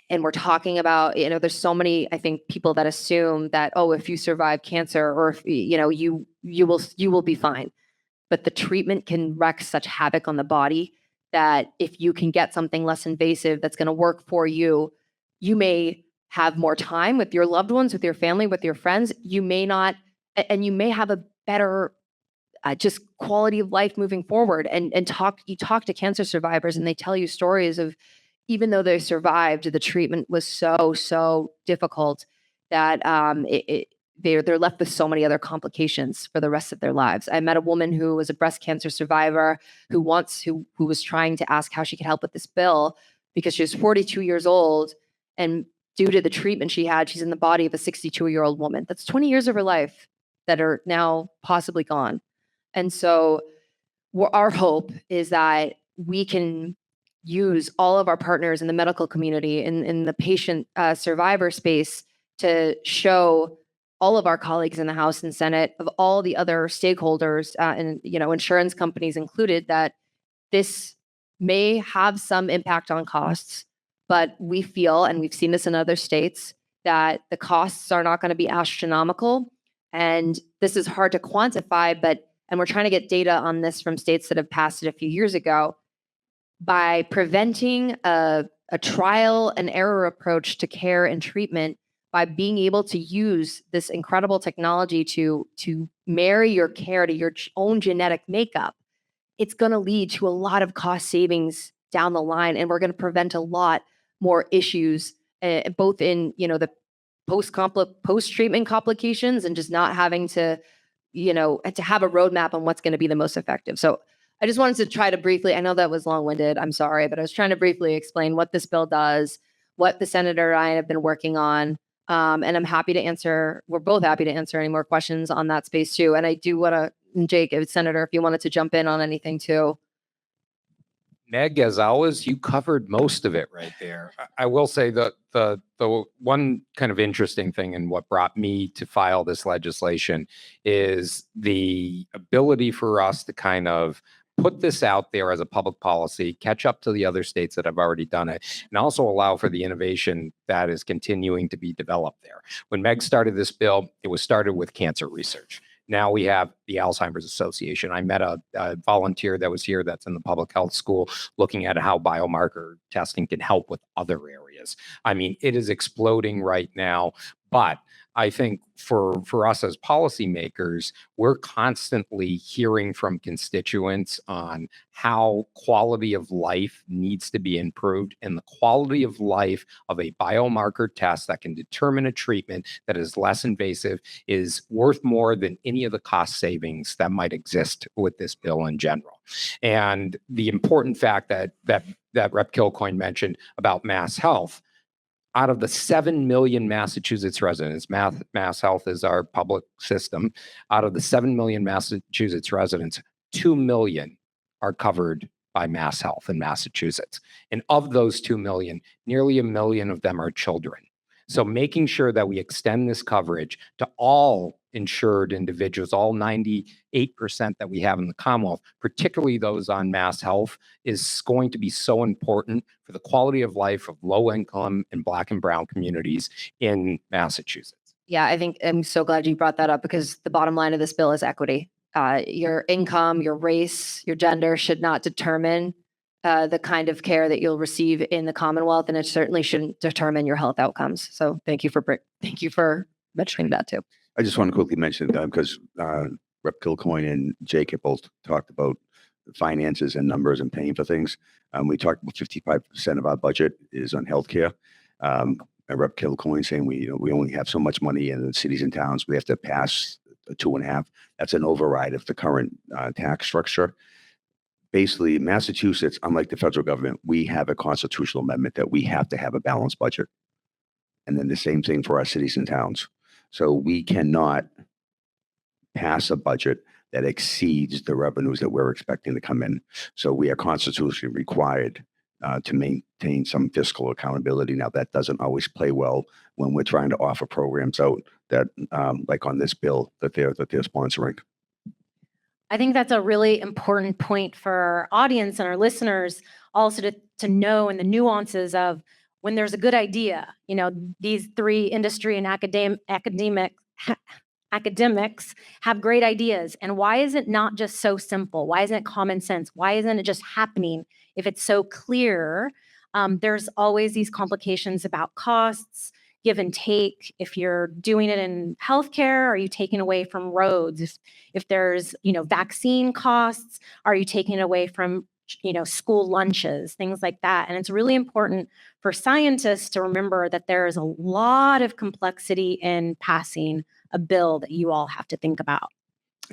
and we're talking about, there's so many, I think, people that assume that, oh, if you survive cancer, or if, you will be fine. But the treatment can wreak such havoc on the body that if you can get something less invasive that's going to work for you, you may have more time with your loved ones, with your family, with your friends. You may not, and you may have a better just quality of life moving forward. And you talk to cancer survivors, and they tell you stories of, even though they survived, the treatment was so difficult that they're left with so many other complications for the rest of their lives. I met a woman who was a breast cancer survivor who was trying to ask how she could help with this bill, because she was 42 years old, and due to the treatment she had, she's in the body of a 62-year-old woman. That's 20 years of her life that are now possibly gone. And so our hope is that we can use all of our partners in the medical community, in the patient survivor space, to show all of our colleagues in the House and Senate, of all the other stakeholders, and insurance companies included, that this may have some impact on costs, but we feel, and we've seen this in other states, that the costs are not going to be astronomical. And this is hard to quantify, and we're trying to get data on this from states that have passed it a few years ago. By preventing a trial and error approach to care and treatment, by being able to use this incredible technology to marry your care to your own genetic makeup, it's going to lead to a lot of cost savings down the line. And we're going to prevent a lot more issues, both in, the post-treatment complications, and just not having to have a roadmap on what's going to be the most effective. So I just wanted to try to briefly, I know that was long-winded, I'm sorry, but I was trying to briefly explain what this bill does, what the senator and I have been working on. And I'm happy to answer, we're both happy to answer any more questions on that space too. And I do want to, Jake, Senator, if you wanted to jump in on anything too. Meg, as always, you covered most of it right there. I will say that the one kind of interesting thing, and what brought me to file this legislation, is the ability for us to kind of put this out there as a public policy, catch up to the other states that have already done it, and also allow for the innovation that is continuing to be developed there. When Meg started this bill, it was started with cancer research. Now we have the Alzheimer's Association. I met a volunteer that was here that's in the public health school looking at how biomarker testing can help with other areas. I mean, it is exploding right now, but I think for us as policymakers, we're constantly hearing from constituents on how quality of life needs to be improved, and the quality of life of a biomarker test that can determine a treatment that is less invasive is worth more than any of the cost savings that might exist with this bill in general. And the important fact that Rep. Kilcoyne mentioned about Mass Health, out of the 7 million Massachusetts residents, Mass Health is our public system, out of the 7 million Massachusetts residents, 2 million are covered by Mass Health in Massachusetts. And of those 2 million, nearly 1 million of them are children. So making sure that we extend this coverage to all insured individuals, all 98% that we have in the Commonwealth, particularly those on Mass Health, is going to be so important for the quality of life of low income and Black and brown communities in Massachusetts. Yeah, I think I'm so glad you brought that up, because the bottom line of this bill is equity. Your income, your race, your gender should not determine the kind of care that you'll receive in the Commonwealth, and it certainly shouldn't determine your health outcomes. So thank you for mentioning that too. I just want to quickly mention because Rep. Kilcoyne and Jake have both talked about finances and numbers and paying for things. We talked about 55% of our budget is on healthcare. Rep. Kilcoyne saying we only have so much money in the cities and towns. We have to pass a 2.5. That's an override of the current tax structure. Basically, Massachusetts, unlike the federal government, we have a constitutional amendment that we have to have a balanced budget. And then the same thing for our cities and towns. So we cannot pass a budget that exceeds the revenues that we're expecting to come in. So we are constitutionally required to maintain some fiscal accountability. Now, that doesn't always play well when we're trying to offer programs out that, like on this bill that they're sponsoring. I think that's a really important point for our audience and our listeners also to know in the nuances of when there's a good idea. You know, these three industry and academics have great ideas. And why is it not just so simple? Why isn't it common sense? Why isn't it just happening? If it's so clear, there's always these complications about costs, give and take. If you're doing it in healthcare, are you taking away from roads? If there's, vaccine costs, are you taking away from, school lunches, things like that? And it's really important for scientists to remember that there is a lot of complexity in passing a bill that you all have to think about.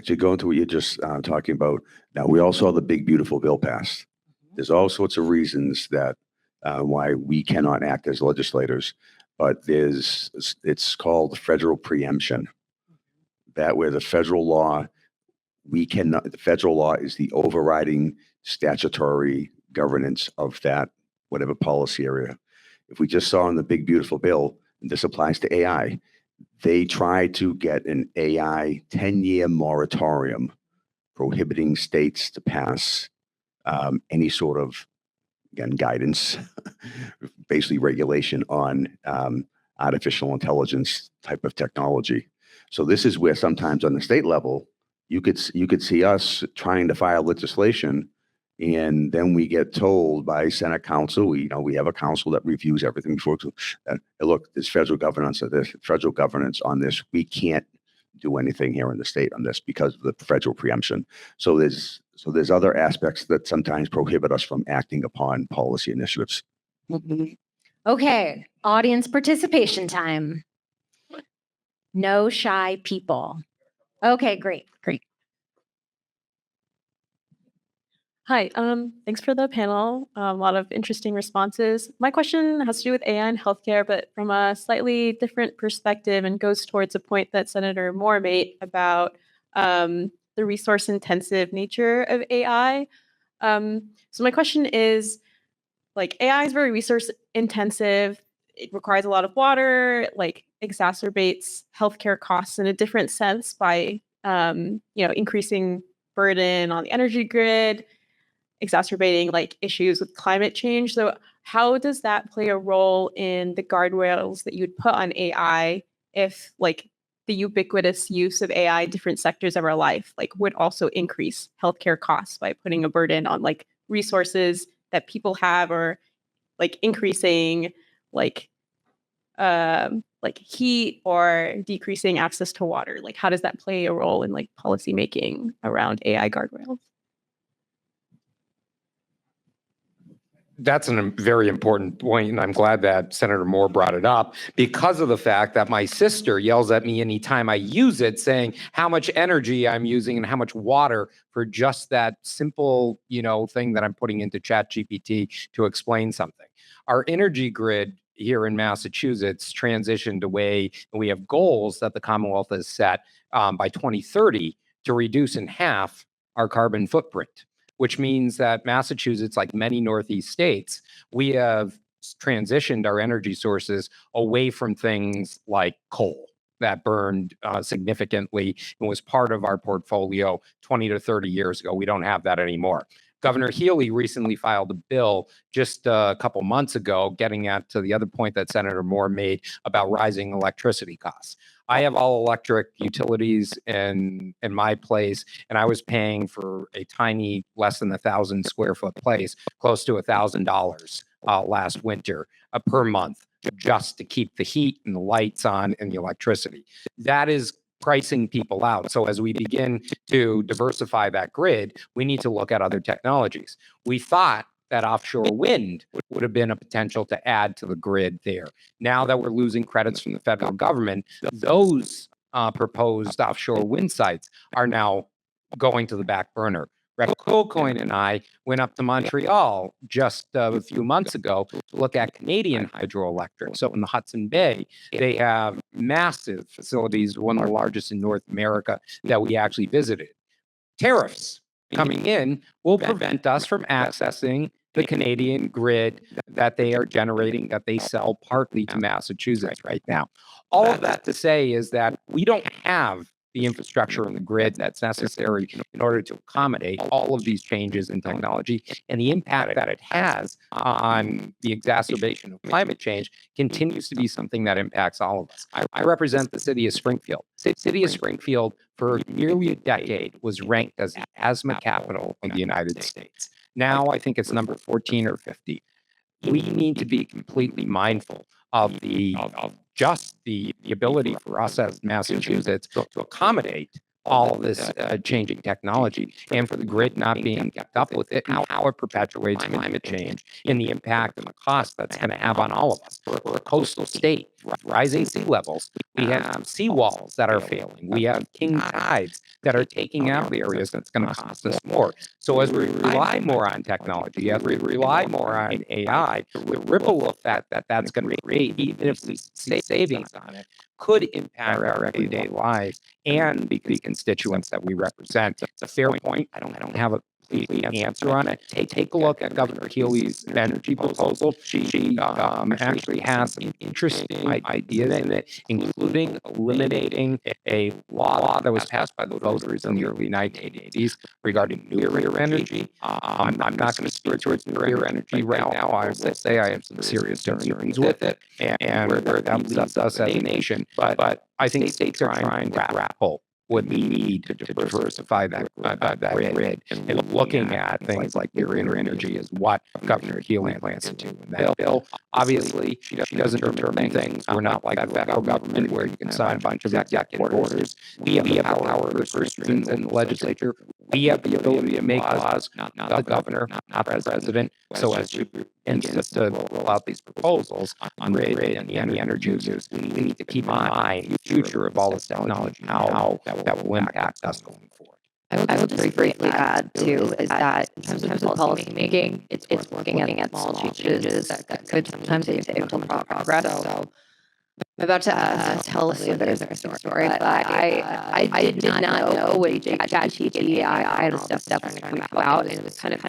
To go into what you're just talking about, now we all saw the big, beautiful bill passed. There's all sorts of reasons that why we cannot act as legislators. But it's called federal preemption. That where the federal law, the federal law is the overriding statutory governance of that, whatever policy area. If we just saw in the big, beautiful bill, and this applies to AI, they tried to get an AI 10-year moratorium prohibiting states to pass any sort of, again, guidance, basically regulation on artificial intelligence type of technology. So this is where sometimes on the state level, you could see us trying to file legislation, and then we get told by Senate counsel, we have a council that reviews everything before, look, there's federal governance on this. We can't do anything here in the state on this because of the federal preemption. So there's other aspects that sometimes prohibit us from acting upon policy initiatives. Okay, audience participation time. No shy people. Okay, great. Hi, thanks for the panel. A lot of interesting responses. My question has to do with AI and healthcare, but from a slightly different perspective and goes towards a point that Senator Moore made about the resource-intensive nature of AI. So my question is, AI is very resource-intensive. It requires a lot of water, exacerbates healthcare costs in a different sense by, increasing burden on the energy grid, exacerbating issues with climate change. So how does that play a role in the guardrails that you would put on AI if the ubiquitous use of AI in different sectors of our life would also increase healthcare costs by putting a burden on resources that people have, or increasing heat or decreasing access to water? How does that play a role in policy making around AI guardrails? That's a very important point, and I'm glad that Senator Moore brought it up because of the fact that my sister yells at me anytime I use it, saying how much energy I'm using and how much water for just that simple, thing that I'm putting into ChatGPT to explain something. Our energy grid here in Massachusetts transitioned away, and we have goals that the Commonwealth has set by 2030 to reduce in half our carbon footprint, which means that Massachusetts, like many Northeast states, we have transitioned our energy sources away from things like coal that burned significantly and was part of our portfolio 20 to 30 years ago. We don't have that anymore. Governor Healy recently filed a bill just a couple months ago, getting at to the other point that Senator Moore made about rising electricity costs. I have all electric utilities in my place, and I was paying for a tiny, less than 1,000 square foot place, close to $1,000 last winter per month, just to keep the heat and the lights on and the electricity. That is pricing people out. So as we begin to diversify that grid, we need to look at other technologies. We thought that offshore wind would have been a potential to add to the grid there. Now that we're losing credits from the federal government, those proposed offshore wind sites are now going to the back burner. Rex Kilcoyne and I went up to Montreal just a few months ago to look at Canadian hydroelectric. So in the Hudson Bay, they have massive facilities, one of the largest in North America that we actually visited. Tariffs coming in will prevent us from accessing the Canadian grid that they are generating, that they sell partly to Massachusetts right now. All of that to say is that we don't have the infrastructure and the grid that's necessary in order to accommodate all of these changes in technology, and the impact that it has on the exacerbation of climate change continues to be something that impacts all of us. I represent the city of Springfield. The city of Springfield for nearly a decade was ranked as the asthma capital of the United States. Now I think it's number 14 or 50. We need to be completely mindful of the ability for us as Massachusetts to accommodate all of this changing technology, and for the grid not being kept up with it, and how it perpetuates climate change and the impact and the cost that's going to have on all of us. We're a coastal state, rising sea levels. We have seawalls that are failing. We have king tides that are taking out areas that's going to cost us more. So as we rely more on technology, as we rely more on AI, the ripple effect that's going to create, even if we see savings on it, could impact our everyday lives and the constituents that we represent. It's a fair point. I don't have a complete answer on it. Take a look at Governor Healy's energy proposal. She actually has some interesting ideas in it, including eliminating a law that was passed by the voters in the early 1980s regarding nuclear energy. I'm not going to speak towards nuclear energy right now. I will say I have some serious concerns with it and where that leads us as a nation. But I think states are trying to grapple with the need to diversify that grid and looking at things like nuclear energy is what Governor Healy plans to do in that bill. Obviously, she doesn't determine things. We're not like the federal government where you can sign a bunch of executive orders. We have the power of the restrictions in the legislature. We have the ability to make laws, not the governor, not the president. So as you insist to roll out these proposals on grid and the energy users, we need to keep in mind the future of all this technology, how that will impact us going forward. I would just briefly add too is that in terms of policy making, it's looking at small changes that could sometimes take until progress. So I'm about to tell a little bit of a story, but I did not know when ChatGPT AI and all this stuff was coming out, and it was kind of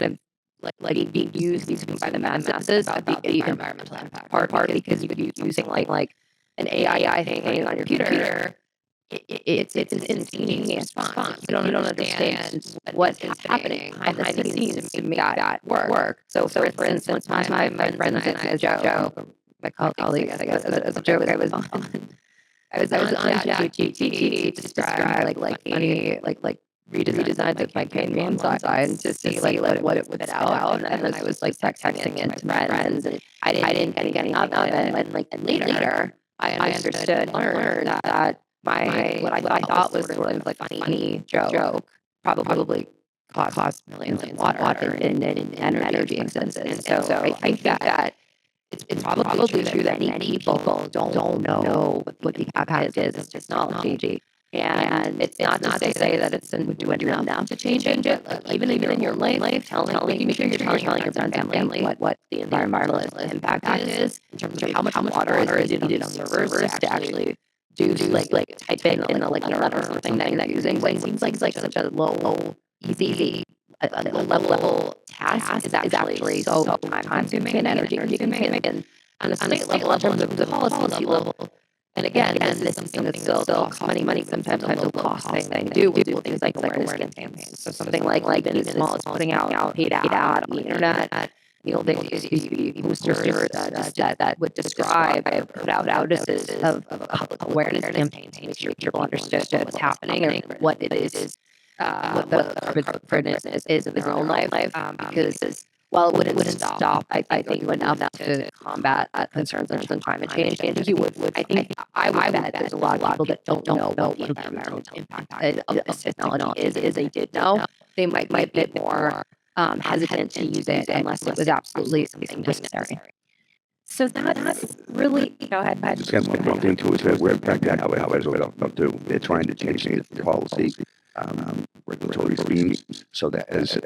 like being used by the masses about the environmental impact part because you could be using like an AI thing running on your computer. It's an instantaneous response. You don't understand what is happening behind the scenes to make that work. So for instance, my friends and I, Joe, my colleague, I guess, as a joke, I was on ChatGPT to describe like funny redesigns of my campaign signs to see like what it would spit out, and then I was like texting it to my friends, and I didn't get anything out of it, and later I understood and learned that what I thought was sort of like funny joke probably cost millions of water and energy expenses. And so I think that it's probably true that many people don't know what the impact is of technology. And it's not to say that it's doing enough to change it. Like even in your life, making sure you're telling your friends and family what the environmental impact is in terms of how much water is needed on servers to actually do like type in a letter or something that you're using. When it seems like such a low, easy level task is actually so time consuming and energy consuming, and on a state level, in terms of the policy level. And again, this is something that's still costs money, sometimes a low cost thing to do. We'll do things like awareness campaigns. So something like even as small as putting out paid ad on the internet. The old days used to be posters that would describe or put out notices of public awareness campaigns to make sure people understood what's happening or what it is, what the carbon footprint is in their own life. Because while it wouldn't stop, I think enough to combat concerns on climate change, I think I would bet there's a lot of people that don't know what the environmental impact of this technology is. If they did know, they might be more hesitant to use it unless it was absolutely something necessary. So that's really, go ahead. Just got one more thing to it, that we're impacting how it's about to. They're trying to change things, the policy, regulatory schemes, so that as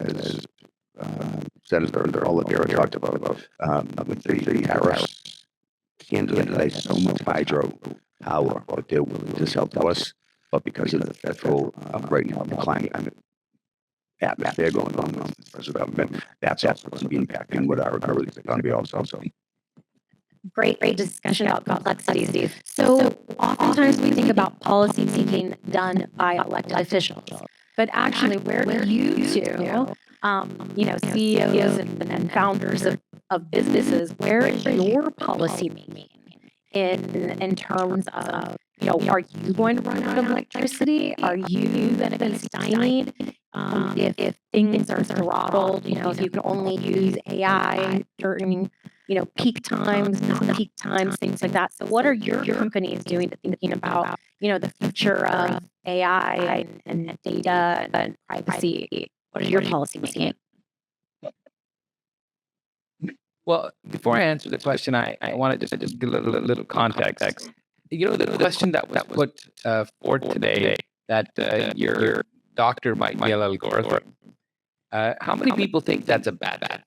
Senator Oliveira talked about, with the tariffs, Canada has so much hydro power that they're willing to sell to us, but because of the federal right now, the climate atmosphere going on with the federal government, that's also going to be impacting what our economy also. Great discussion about complexities. So oftentimes we think about policy making done by elected officials, but actually where do you two, CEOs and founders of businesses, where is your policy making in terms of, are you going to run out of electricity? Are you going to be stymied if things are throttled? If you can only use AI during peak times, non-peak times, things like that. So what are your companies doing, thinking about, the future of AI and data and privacy? What are your policy making? Well, before I answer the question, I wanted to just give a little context. The question that was put forth today, that your doctor might be an algorithm. How many people think that's a bad thing?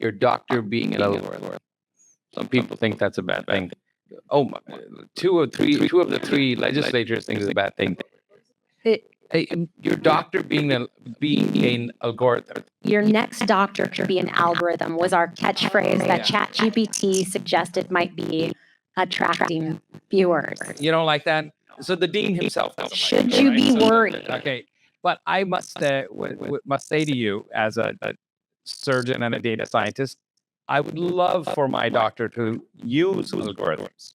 Your doctor being an algorithm. Some people think that's a bad thing. Oh, two of the three legislators think it's a bad thing. Your doctor being an algorithm. Your next doctor could be an algorithm was our catchphrase that ChatGPT suggested might be attracting viewers. You don't like that? So the dean himself doesn't like Should it, you right? be So worried? okay, but I must say to you, as a surgeon and a data scientist, I would love for my doctor to use algorithms.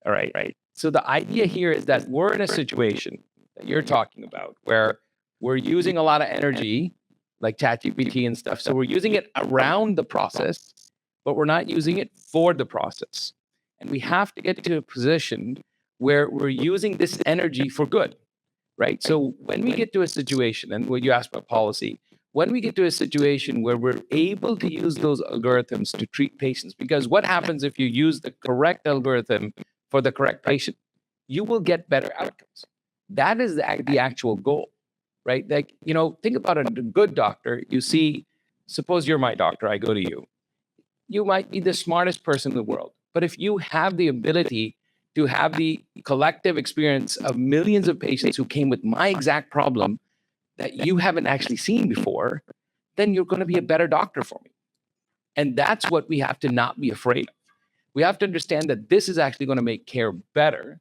All right. So the idea here is that we're in a situation that you're talking about where we're using a lot of energy, like ChatGPT and stuff. So we're using it around the process, but we're not using it for the process. And we have to get to a position where we're using this energy for good, right? So when we get to a situation, and what you asked about policy, when we get to a situation where we're able to use those algorithms to treat patients, because what happens if you use the correct algorithm for the correct patient? You will get better outcomes. That is the actual goal, right? Like, think about a good doctor. You see, suppose you're my doctor, I go to you. You might be the smartest person in the world, but if you have the ability to have the collective experience of millions of patients who came with my exact problem that you haven't actually seen before, then you're going to be a better doctor for me. And that's what we have to not be afraid of. We have to understand that this is actually going to make care better.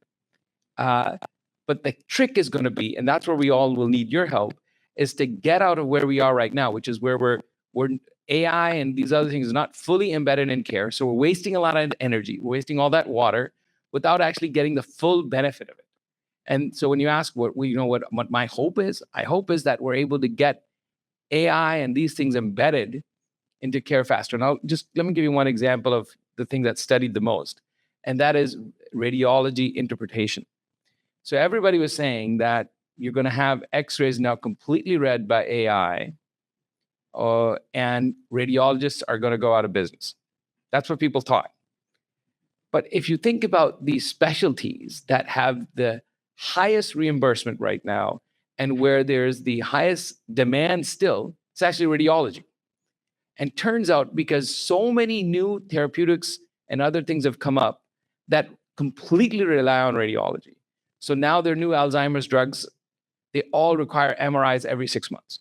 But the trick is going to be, and that's where we all will need your help, is to get out of where we are right now, which is where we're AI and these other things are not fully embedded in care. So we're wasting a lot of energy, we're wasting all that water without actually getting the full benefit of it. And so when you ask what my hope is, I hope is that we're able to get AI and these things embedded into care faster. And let me give you one example of the thing that's studied the most, and that is radiology interpretation. So everybody was saying that you're going to have X-rays now completely read by AI, and radiologists are going to go out of business. That's what people thought. But if you think about these specialties that have the highest reimbursement right now and where there's the highest demand still, it's actually radiology. And turns out because so many new therapeutics and other things have come up that completely rely on radiology. So now their new Alzheimer's drugs, they all require MRIs every 6 months.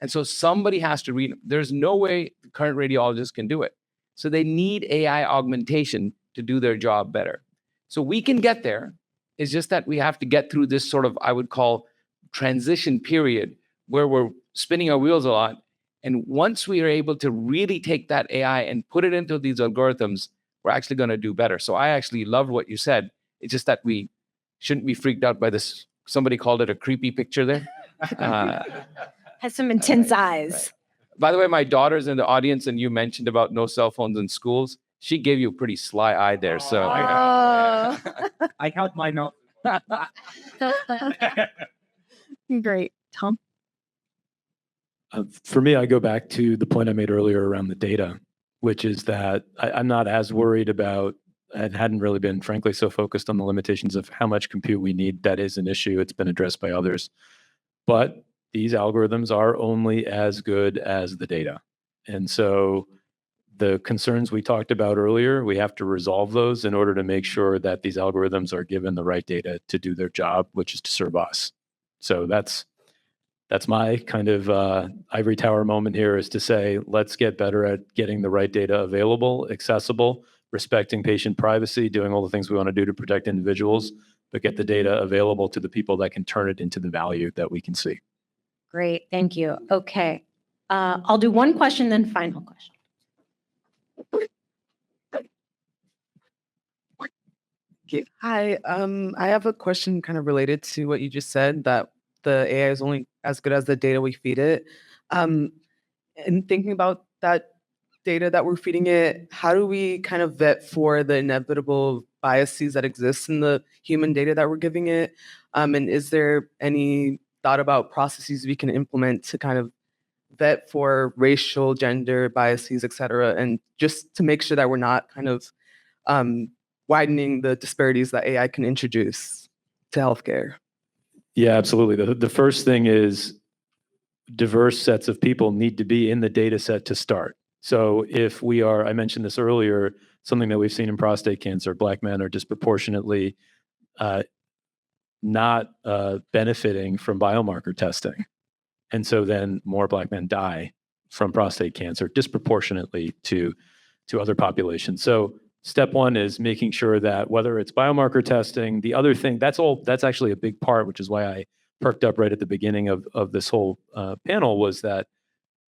And so somebody has to read them. There's no way the current radiologists can do it. So they need AI augmentation to do their job better. So we can get there. It's just that we have to get through this sort of, I would call, transition period where we're spinning our wheels a lot. And once we are able to really take that AI and put it into these algorithms, we're actually going to do better. So I actually loved what you said. It's just that we shouldn't be freaked out by this. Somebody called it a creepy picture there. Has some intense eyes. Right. By the way, my daughter's in the audience, and you mentioned about no cell phones in schools. She gave you a pretty sly eye there. So I count my note. Great. Tom? For me, I go back to the point I made earlier around the data. which is that I'm not as worried about, and hadn't really been, frankly, so focused on the limitations of how much compute we need. That is an issue. It's been addressed by others. But these algorithms are only as good as the data. And so the concerns we talked about earlier, we have to resolve those in order to make sure that these algorithms are given the right data to do their job, which is to serve us. So that's my kind of ivory tower moment here, is to say, let's get better at getting the right data available, accessible, respecting patient privacy, doing all the things we want to do to protect individuals, but get the data available to the people that can turn it into the value that we can see. Great, thank you. Okay, I'll do one question, then final question. Hi, I have a question kind of related to what you just said, that the AI is only as good as the data we feed it. And thinking about that data that we're feeding it, how do we kind of vet for the inevitable biases that exist in the human data that we're giving it? And is there any thought about processes we can implement to kind of vet for racial, gender biases, et cetera, and just to make sure that we're not kind of widening the disparities that AI can introduce to healthcare? Yeah, absolutely. The first thing is diverse sets of people need to be in the data set to start. So if we are, I mentioned this earlier, something that we've seen in prostate cancer, Black men are disproportionately not benefiting from biomarker testing. And so then more Black men die from prostate cancer disproportionately to other populations. So step one is making sure that whether it's biomarker testing, the other thing, that's actually a big part, which is why I perked up right at the beginning of this whole panel, was that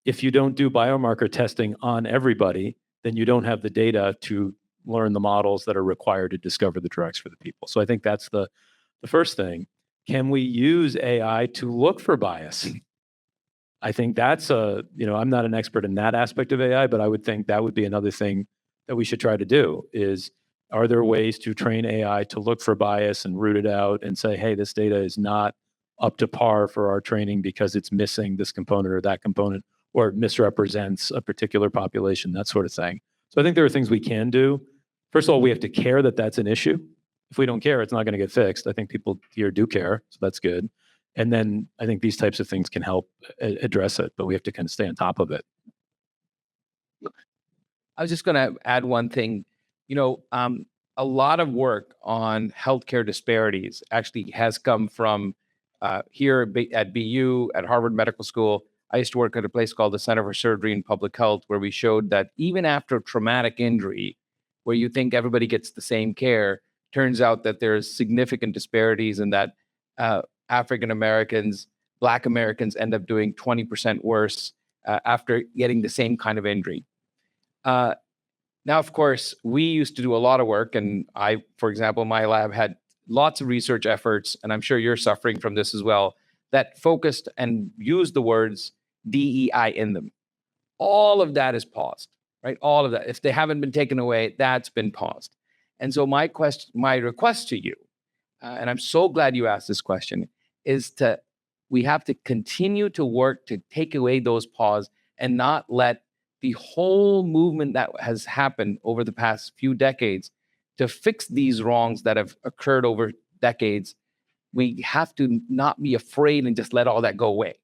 if you don't do biomarker testing on everybody, then you don't have the data to learn the models that are required to discover the drugs for the people. So I think that's the first thing. Can we use AI to look for bias? I think that's I'm not an expert in that aspect of AI, but I would think that would be another thing that we should try to do is, are there ways to train AI to look for bias and root it out and say, hey, this data is not up to par for our training because it's missing this component or that component, or it misrepresents a particular population, that sort of thing. So I think there are things we can do. First of all, we have to care that that's an issue. If we don't care, it's not going to get fixed. I think people here do care, so that's good. And then I think these types of things can help address it, but we have to kind of stay on top of it. I was just going to add one thing. A lot of work on healthcare disparities actually has come from here at BU, at Harvard Medical School. I used to work at a place called the Center for Surgery and Public Health, where we showed that even after traumatic injury, where you think everybody gets the same care, turns out that there's significant disparities in that African Americans, Black Americans end up doing 20% worse after getting the same kind of injury. Now, of course, we used to do a lot of work, and I, for example, my lab had lots of research efforts, and I'm sure you're suffering from this as well, that focused and used the words DEI in them. All of that is paused, right? All of that. If they haven't been taken away, that's been paused. And so my request to you, and I'm so glad you asked this question, is we have to continue to work to take away those pause and not let the whole movement that has happened over the past few decades to fix these wrongs that have occurred over decades. We have to not be afraid and just let all that go away.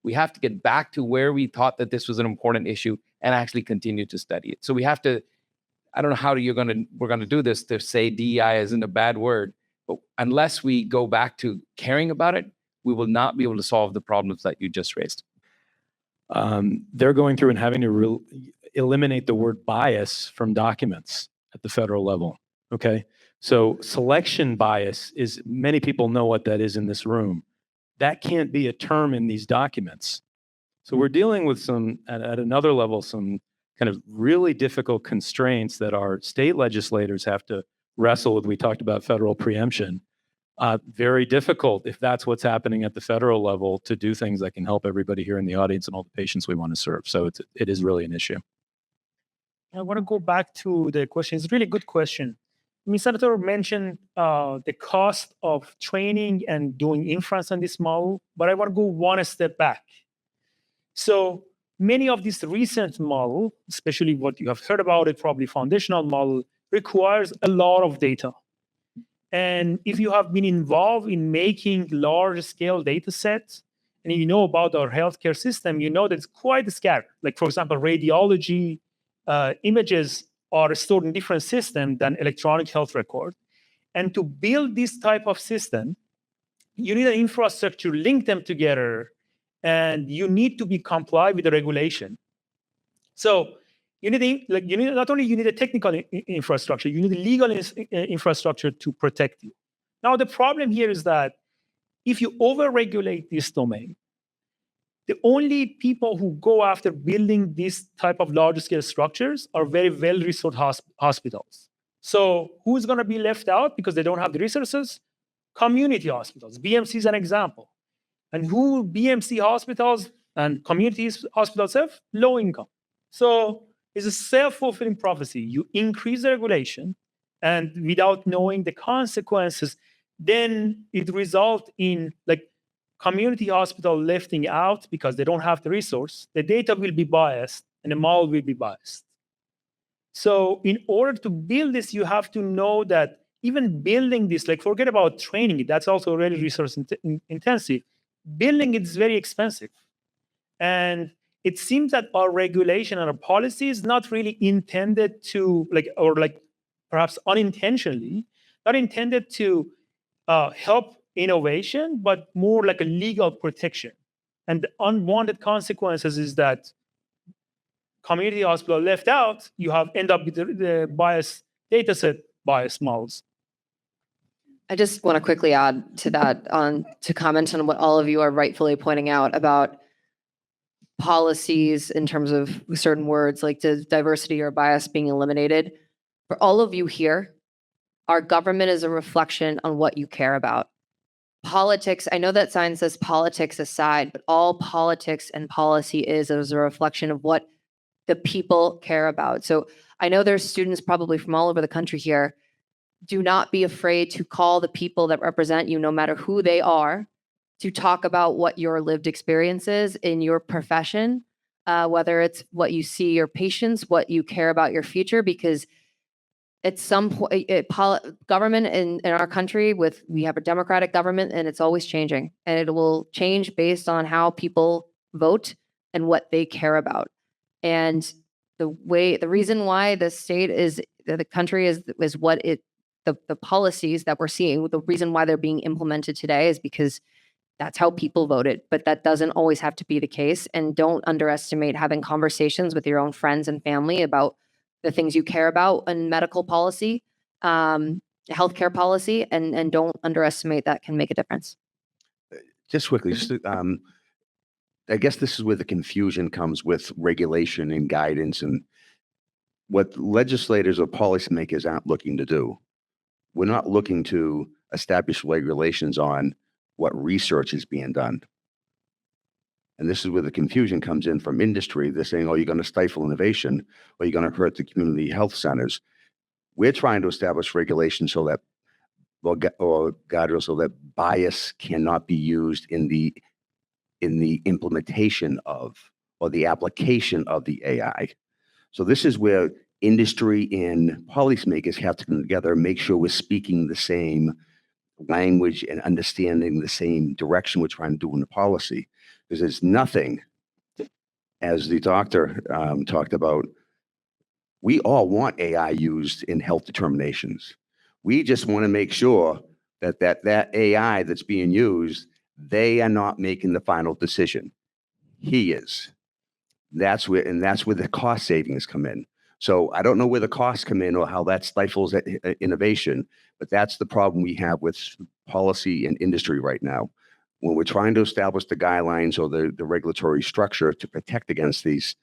We have to get back to where we thought that this was an important issue and actually continue to study it. So we have to, I don't know how we're going to do this to say DEI isn't a bad word, but unless we go back to caring about it, we will not be able to solve the problems that you just raised. They're going through and having to eliminate the word bias from documents at the federal level. Okay. So selection bias is, many people know what that is in this room. That can't be a term in these documents. So we're dealing with at another level, some kind of really difficult constraints that our state legislators have to wrestle with. We talked about federal preemption. Very difficult, if that's what's happening at the federal level, to do things that can help everybody here in the audience and all the patients we want to serve. So it is really an issue. I want to go back to the question. It's a really good question. Ms. Senator mentioned the cost of training and doing inference on this model, but I want to go one step back. So many of these recent model, especially what you have heard about it, probably foundational model, requires a lot of data. And if you have been involved in making large-scale data sets, and you know about our healthcare system, you know that it's quite scattered. Like, for example, radiology images are stored in different systems than electronic health record. And to build this type of system, you need an infrastructure to link them together, and you need to be compliant with the regulation. So you need not only you need a technical infrastructure, you need a legal infrastructure to protect you. Now the problem here is that if you overregulate this domain, the only people who go after building this type of large-scale structures are very well-resourced hospitals. So who's going to be left out because they don't have the resources? Community hospitals. BMC is an example. And who BMC hospitals and community hospitals have? Low income. So it's a self-fulfilling prophecy. You increase the regulation, and without knowing the consequences, then it results in like community hospital lefting out because they don't have the resource. The data will be biased, and the model will be biased. So in order to build this, you have to know that even building this, like forget about training it, that's also really resource intensive. Building it is very expensive. And it seems that our regulation and our policy is not really intended to, perhaps unintentionally, not intended to help innovation, but more like a legal protection. And the unwanted consequences is that community hospital left out, you end up with the biased data set, biased models. I just want to quickly add to that, to comment on what all of you are rightfully pointing out about policies in terms of certain words like diversity or bias being eliminated. For all of you here, our government is a reflection on what you care about. Politics, I know that sign says politics aside, but all politics and policy is a reflection of what the people care about. So I know there's students probably from all over the country here. Do not be afraid to call the people that represent you, no matter who they are, to talk about what your lived experience is in your profession, whether it's what you see your patients, what you care about your future, because at some point, government in our country, we have a democratic government, and it's always changing, and it will change based on how people vote and what they care about. And the reason why the state is the country is what the policies that we're seeing, the reason why they're being implemented today is because that's how people voted. But that doesn't always have to be the case. And don't underestimate having conversations with your own friends and family about the things you care about in medical policy, healthcare policy, and don't underestimate that can make a difference. Just quickly, I guess this is where the confusion comes with regulation and guidance and what legislators or policymakers aren't looking to do. We're not looking to establish regulations on what research is being done. And this is where the confusion comes in from industry. They're saying, oh, you're going to stifle innovation, or you're going to hurt the community health centers. We're trying to establish regulations so that, or guardrails, so that bias cannot be used in the implementation of, or the application of the AI. So this is where industry and policymakers have to come together, make sure we're speaking the same language and understanding the same direction we're trying to do in the policy. Because there's nothing, as the doctor talked about, we all want AI used in health determinations. We just want to make sure that that AI that's being used, they are not making the final decision. He is. That's where the cost savings come in. So I don't know where the costs come in or how that stifles innovation, but that's the problem we have with policy and industry right now. When we're trying to establish the guidelines or the regulatory structure to protect against these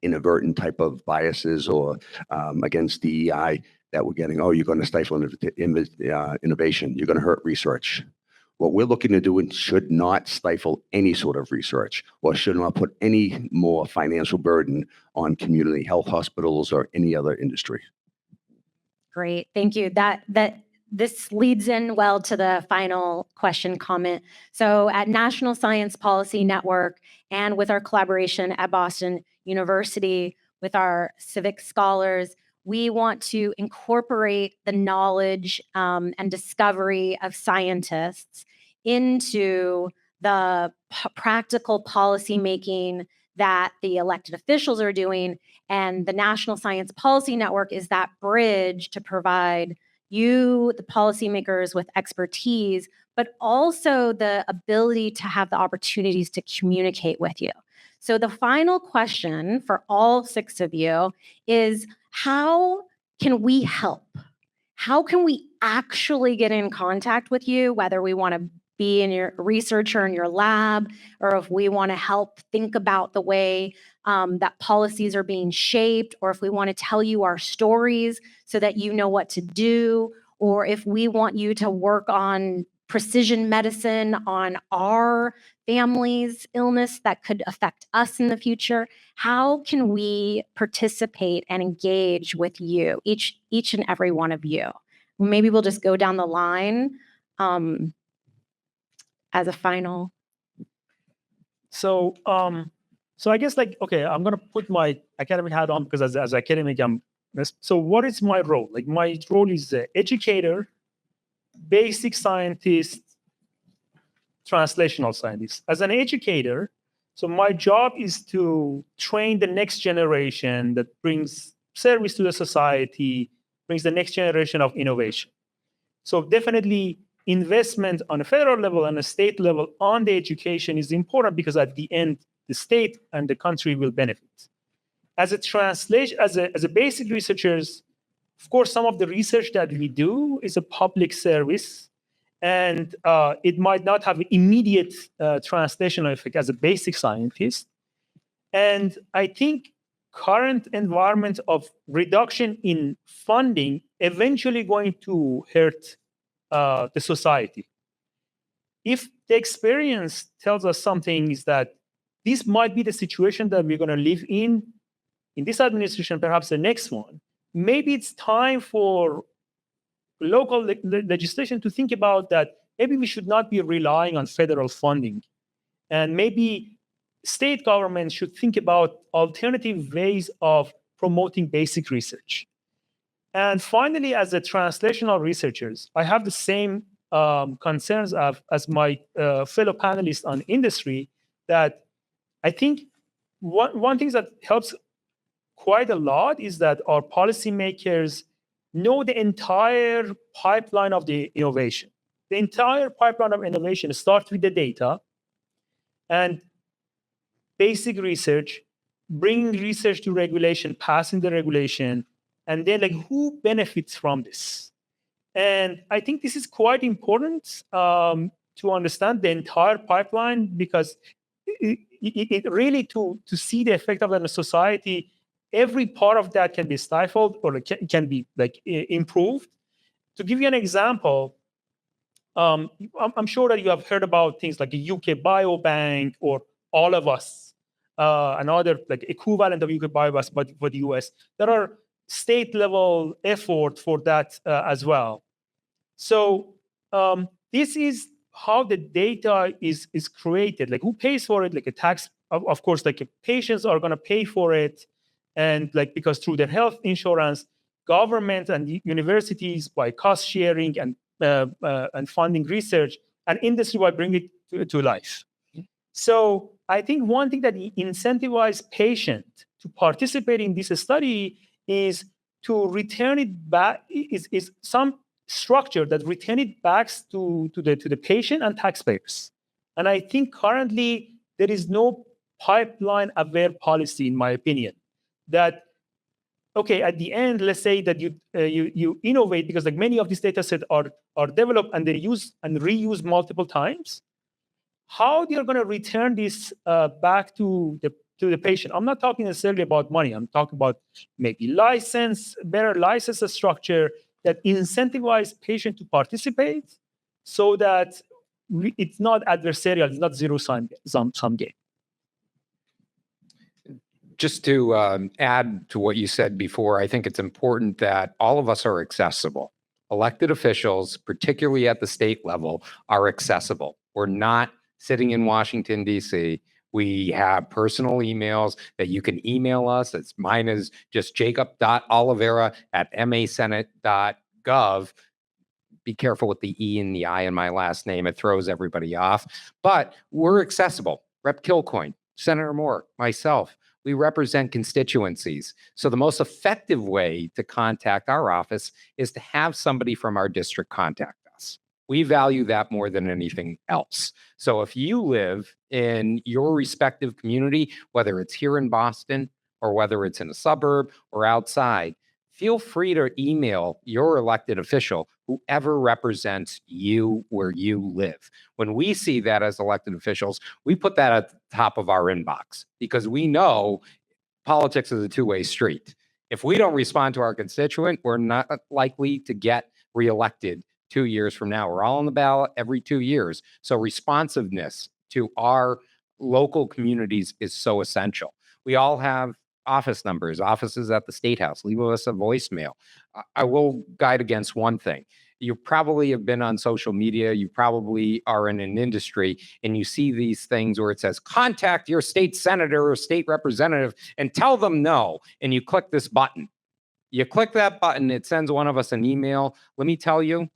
inadvertent type of biases or against DEI that we're getting, oh, you're going to stifle innovation, you're going to hurt research. What we're looking to do should not stifle any sort of research or should not put any more financial burden on community health hospitals or any other industry. Great, thank you. this leads in well to the final question comment. So at National Science Policy Network and with our collaboration at Boston University with our civic scholars, we want to incorporate the knowledge and discovery of scientists into the practical policy making that the elected officials are doing. And the National Science Policy Network is that bridge to provide you, the policymakers, with expertise, but also the ability to have the opportunities to communicate with you. So the final question for all 6 of you is, how can we help? How can we actually get in contact with you, whether we want to be in your researcher in your lab, or if we want to help think about the way that policies are being shaped, or if we want to tell you our stories so that you know what to do, or if we want you to work on precision medicine on our family's illness that could affect us in the future. How can we participate and engage with you, each and every one of you? Maybe we'll just go down the line as a final. So, so I guess like, okay, I'm gonna put my academic hat on because as academic, so what is my role? Like my role is educator, basic scientist, translational scientist. As an educator, so my job is to train the next generation that brings service to the society, brings the next generation of innovation. So definitely investment on a federal level and a state level on the education is important because at the end, the state and the country will benefit. As a translation, as a basic researchers, of course, some of the research that we do is a public service, and it might not have immediate translational effect as a basic scientist. And I think current environment of reduction in funding eventually going to hurt the society. If the experience tells us something, is that this might be the situation that we're going to live in this administration, perhaps the next one. Maybe it's time for local legislation to think about that. Maybe we should not be relying on federal funding. And maybe state governments should think about alternative ways of promoting basic research. And finally, as a translational researchers, I have the same concerns as my fellow panelists on industry, that I think one thing that helps quite a lot is that our policymakers know the entire pipeline of the innovation. The entire pipeline of innovation starts with the data and basic research, bringing research to regulation, passing the regulation, and then like who benefits from this. And I think this is quite important to understand the entire pipeline, because it really to see the effect of that in a society, every part of that can be stifled or can be like improved. To give you an example, I'm sure that you have heard about things like the UK Biobank or All of Us, another like equivalent of UK Biobank, but for the US. There are state level effort for that as well. So this is how the data is created. Like who pays for it? Like a tax, of course, like patients are going to pay for it. And like, because through their health insurance, government and universities by cost sharing and funding research, and industry by bringing it to life. So I think one thing that incentivizes patients to participate in this study is to return it back, is some structure that return it back to the patient and taxpayers. And I think currently there is no pipeline aware policy, in my opinion, that okay, at the end, let's say that you innovate, because like many of these data sets are developed and they use and reuse multiple times. How they're going to return this back to the patient? I'm not talking necessarily about money. I'm talking about maybe better license structure that incentivize patient to participate, so that it's not adversarial, it's not zero-sum game. Just to add to what you said before, I think it's important that all of us are accessible. elected officials, particularly at the state level, are accessible. We're not sitting in Washington, D.C. We have personal emails that you can email us. Mine is just jacob.oliveira@masenate.gov. Be careful with the E and the I in my last name. It throws everybody off. But we're accessible. Rep. Kilcoyne, Senator Moore, myself, we represent constituencies. So the most effective way to contact our office is to have somebody from our district contact us. We value that more than anything else. So if you live in your respective community, whether it's here in Boston or whether it's in a suburb or outside, feel free to email your elected official, whoever represents you where you live. When we see that as elected officials, we put that at the top of our inbox because we know politics is a two-way street. If we don't respond to our constituent, we're not likely to get reelected 2 years from now. We're all on the ballot every 2 years. So responsiveness to our local communities is so essential. We all have office numbers, offices at the State House. Leave us a voicemail. I will guide against one thing. You probably have been on social media. You probably are in an industry and you see these things where it says, contact your state senator or state representative and tell them no. And you click this button. You click that button, it sends one of us an email. Let me tell you,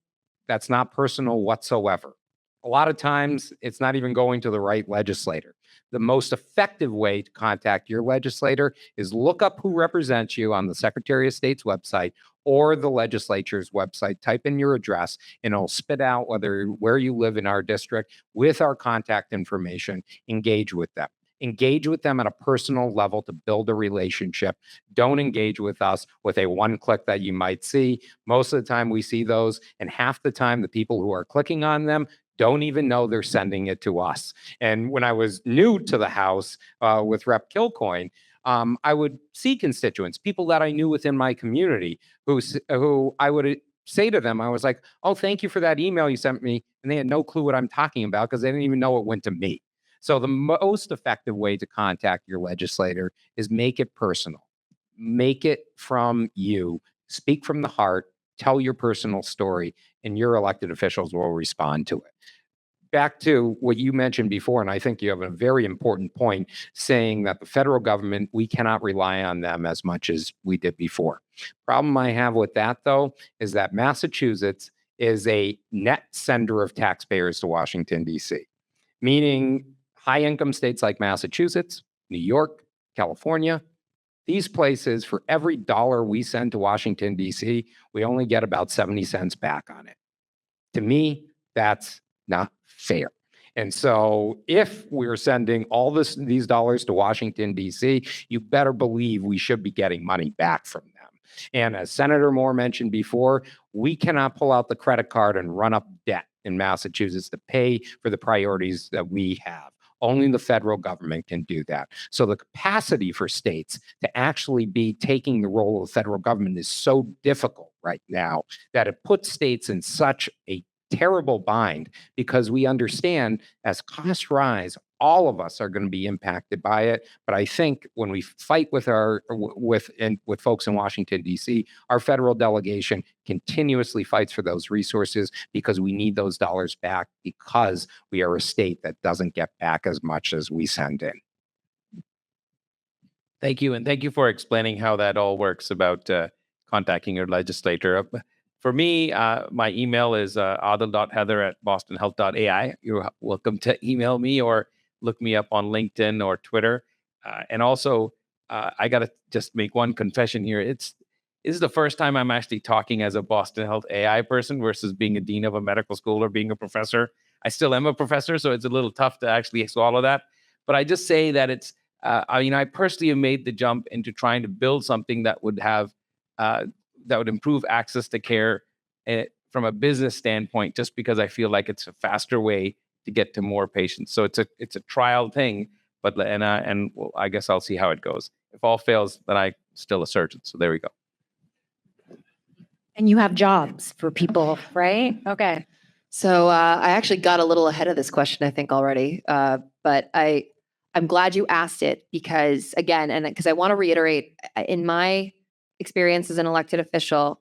that's not personal whatsoever. A lot of times it's not even going to the right legislator. The most effective way to contact your legislator is look up who represents you on the Secretary of State's website or the legislature's website. Type in your address and it'll spit out where you live in our district with our contact information. Engage with them. Engage with them at a personal level to build a relationship. Don't engage with us with a one click that you might see. Most of the time we see those, and half the time the people who are clicking on them don't even know they're sending it to us. And when I was new to the House with Rep. Kilcoyne, I would see constituents, people that I knew within my community, who I would say to them, I was like, oh, thank you for that email you sent me. And they had no clue what I'm talking about because they didn't even know it went to me. So the most effective way to contact your legislator is make it personal. Make it from you. Speak from the heart. Tell your personal story, and your elected officials will respond to it. Back to what you mentioned before, and I think you have a very important point, saying that the federal government, we cannot rely on them as much as we did before. Problem I have with that, though, is that Massachusetts is a net sender of taxpayers to Washington, D.C., meaning high-income states like Massachusetts, New York, California, these places, for every dollar we send to Washington, D.C., we only get about 70 cents back on it. To me, that's not fair. And so if we're sending all these dollars to Washington, D.C., you better believe we should be getting money back from them. And as Senator Moore mentioned before, we cannot pull out the credit card and run up debt in Massachusetts to pay for the priorities that we have. Only the federal government can do that. So the capacity for states to actually be taking the role of the federal government is so difficult right now that it puts states in such a terrible bind, because we understand as costs rise, all of us are going to be impacted by it. But I think when we fight with folks in Washington, D.C., our federal delegation continuously fights for those resources because we need those dollars back, because we are a state that doesn't get back as much as we send in. Thank you. And thank you for explaining how that all works about contacting your legislator. For me, my email is adil.heather@bostonhealth.ai. You're welcome to email me or look me up on LinkedIn or Twitter. And also, I got to just make one confession here. This is the first time I'm actually talking as a Boston Health AI person versus being a dean of a medical school or being a professor. I still am a professor, so it's a little tough to actually swallow that. But I just say that it's, I personally have made the jump into trying to build something that would have, that would improve access to care from a business standpoint, just because I feel like it's a faster way to get to more patients. So it's a trial thing, but well, I guess I'll see how it goes. If all fails, then I'm still a surgeon. So there we go. And you have jobs for people, right? Okay. So I actually got a little ahead of this question, I think, already. But I'm glad you asked it because, again, and because I want to reiterate, in my experience as an elected official,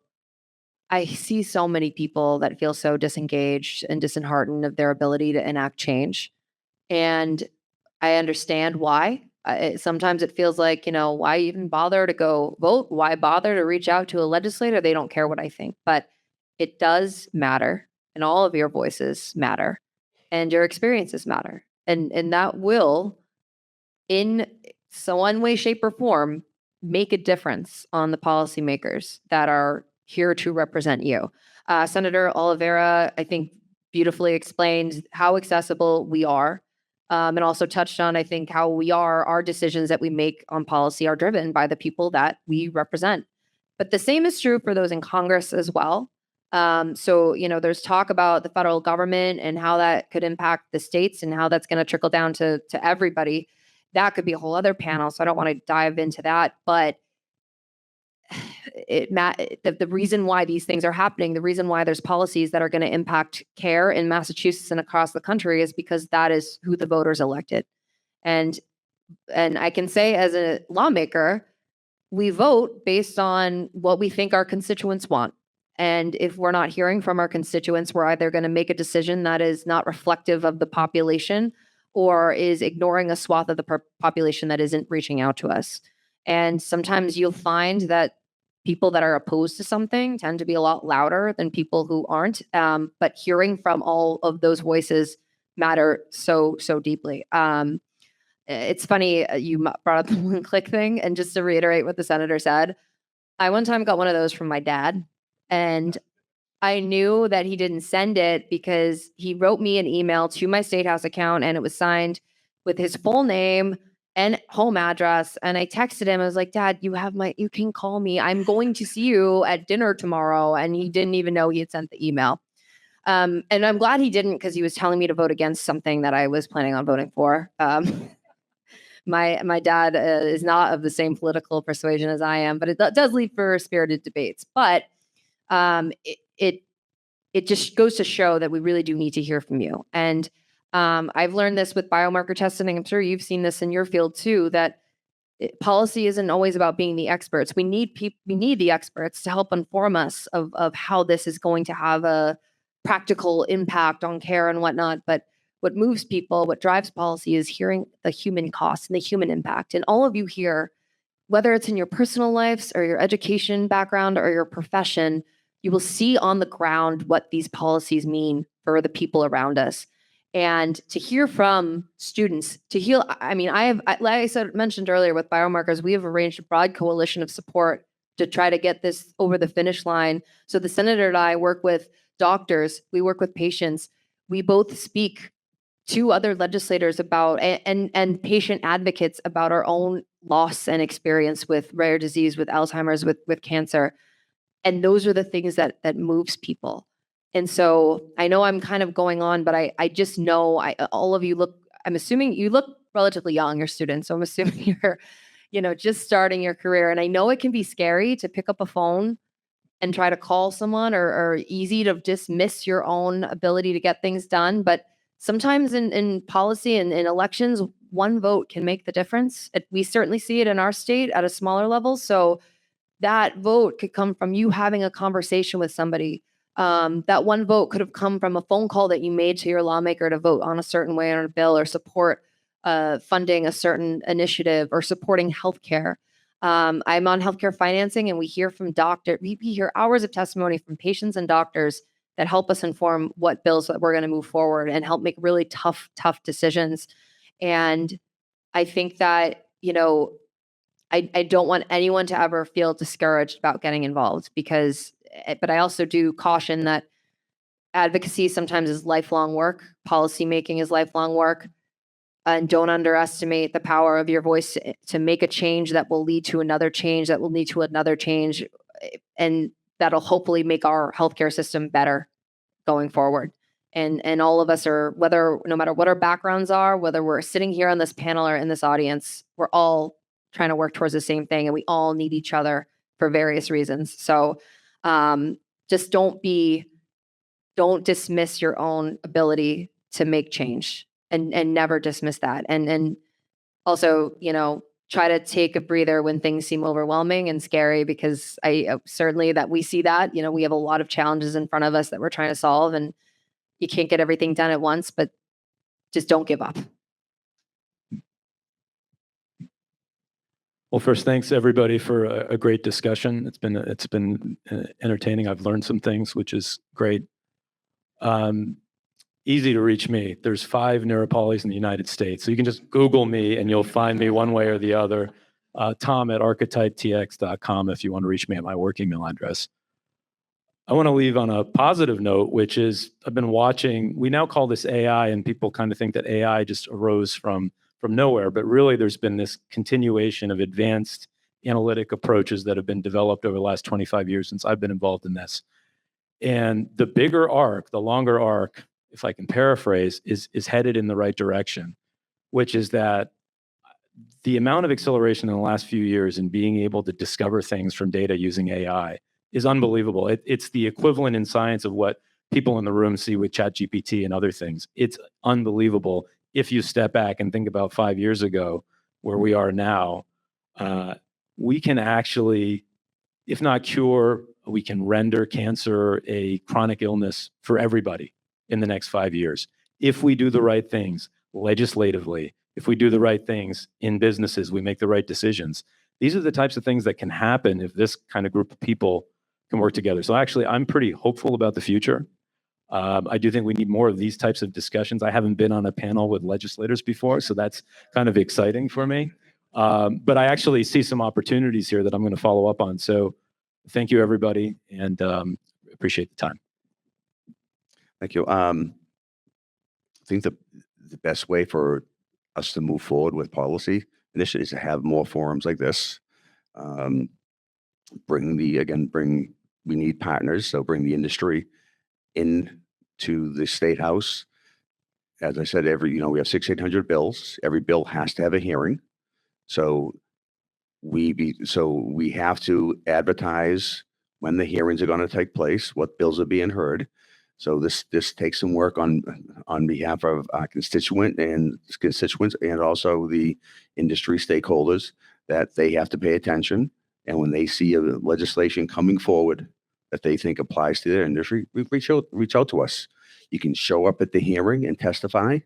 I see so many people that feel so disengaged and disheartened of their ability to enact change. And I understand why. Sometimes it feels like, why even bother to go vote? Why bother to reach out to a legislator? They don't care what I think. But it does matter, and all of your voices matter, and your experiences matter. And that will, in one way, shape, or form, make a difference on the policymakers that are here to represent you. Senator Oliveira, I think, beautifully explained how accessible we are, and also touched on, I think, how our decisions that we make on policy are driven by the people that we represent. But the same is true for those in Congress as well. So, there's talk about the federal government and how that could impact the states and how that's going to trickle down to everybody. That could be a whole other panel, so I don't want to dive into that. But the reason why these things are happening, the reason why there's policies that are going to impact care in Massachusetts and across the country is because that is who the voters elected. And I can say, as a lawmaker, we vote based on what we think our constituents want. And if we're not hearing from our constituents, we're either going to make a decision that is not reflective of the population or is ignoring a swath of the population that isn't reaching out to us. And sometimes you'll find that people that are opposed to something tend to be a lot louder than people who aren't. But hearing from all of those voices matter so deeply. It's funny you brought up the one-click thing, and just to reiterate what the senator said, I one time got one of those from my dad, and I knew that he didn't send it because he wrote me an email to my State House account, and it was signed with his full name and home address. And I texted him. I was like, Dad, you can call me. I'm going to see you at dinner tomorrow. And he didn't even know he had sent the email. And I'm glad he didn't, because he was telling me to vote against something that I was planning on voting for. My dad is not of the same political persuasion as I am, but it does lead for spirited debates. But it just goes to show that we really do need to hear from you. And I've learned this with biomarker testing. I'm sure you've seen this in your field too, that policy isn't always about being the experts. We need the experts to help inform us of how this is going to have a practical impact on care and whatnot. But what moves people, what drives policy, is hearing the human cost and the human impact. And all of you here, whether it's in your personal lives or your education background or your profession, you will see on the ground what these policies mean for the people around us. And to hear from students, like I mentioned earlier with biomarkers, we have arranged a broad coalition of support to try to get this over the finish line. So the senator and I work with doctors, we work with patients, we both speak to other legislators about and patient advocates about our own loss and experience with rare disease, with Alzheimer's, with cancer. And those are the things that moves people. And so I know I'm kind of going on, but I just know all of you I'm assuming you look relatively young, you're students. So I'm assuming you're, just starting your career. And I know it can be scary to pick up a phone and try to call someone, or easy to dismiss your own ability to get things done. But sometimes in policy and in elections, one vote can make the difference. We certainly see it in our state at a smaller level. So that vote could come from you having a conversation with somebody. That one vote could have come from a phone call that you made to your lawmaker to vote on a certain way on a bill, or support funding a certain initiative, or supporting healthcare. I'm on healthcare financing, and we hear from we hear hours of testimony from patients and doctors that help us inform what bills that we're going to move forward and help make really tough decisions. And I think that, I don't want anyone to ever feel discouraged about getting involved, but I also do caution that advocacy sometimes is lifelong work. Policy making is lifelong work. And don't underestimate the power of your voice to make a change that will lead to another change, that will lead to another change. And that'll hopefully make our healthcare system better going forward. And all of us are, no matter what our backgrounds are, whether we're sitting here on this panel or in this audience, we're all trying to work towards the same thing, and we all need each other for various reasons. So just don't dismiss your own ability to make change, and never dismiss that. And also, try to take a breather when things seem overwhelming and scary, because I certainly that we see that, we have a lot of challenges in front of us that we're trying to solve, and you can't get everything done at once, but just don't give up. Well, first, thanks everybody for a great discussion. It's been entertaining. I've learned some things, which is great. Easy to reach me. There's 5 Neuropolies in the United States. So you can just Google me and you'll find me one way or the other. Tom@archetypetx.com if you want to reach me at my work email address. I want to leave on a positive note, which is I've been watching, we now call this AI, and people kind of think that AI just arose from nowhere, but really there's been this continuation of advanced analytic approaches that have been developed over the last 25 years since I've been involved in this. And the bigger arc, the longer arc, if I can paraphrase, is headed in the right direction, which is that the amount of acceleration in the last few years in being able to discover things from data using AI is unbelievable. It's the equivalent in science of what people in the room see with ChatGPT and other things. It's unbelievable. If you step back and think about 5 years ago, where we are now, we can actually, if not cure, we can render cancer a chronic illness for everybody in the next 5 years. If we do the right things legislatively, if we do the right things in businesses, we make the right decisions. These are the types of things that can happen if this kind of group of people can work together. So actually, I'm pretty hopeful about the future. I do think we need more of these types of discussions. I haven't been on a panel with legislators before, so that's kind of exciting for me. But I actually see some opportunities here that I'm going to follow up on. So thank you, everybody, and appreciate the time. Thank you. I think the best way for us to move forward with policy initiatives is to have more forums like this. We need partners, so bring the industry into the State House. As I said, we have 600-800 bills. Every bill has to have a hearing. So we have to advertise when the hearings are going to take place, what bills are being heard. So this takes some work on behalf of our constituents and also the industry stakeholders, that they have to pay attention. And when they see a legislation coming forward that they think applies to their industry, reach out to us. You can show up at the hearing and testify.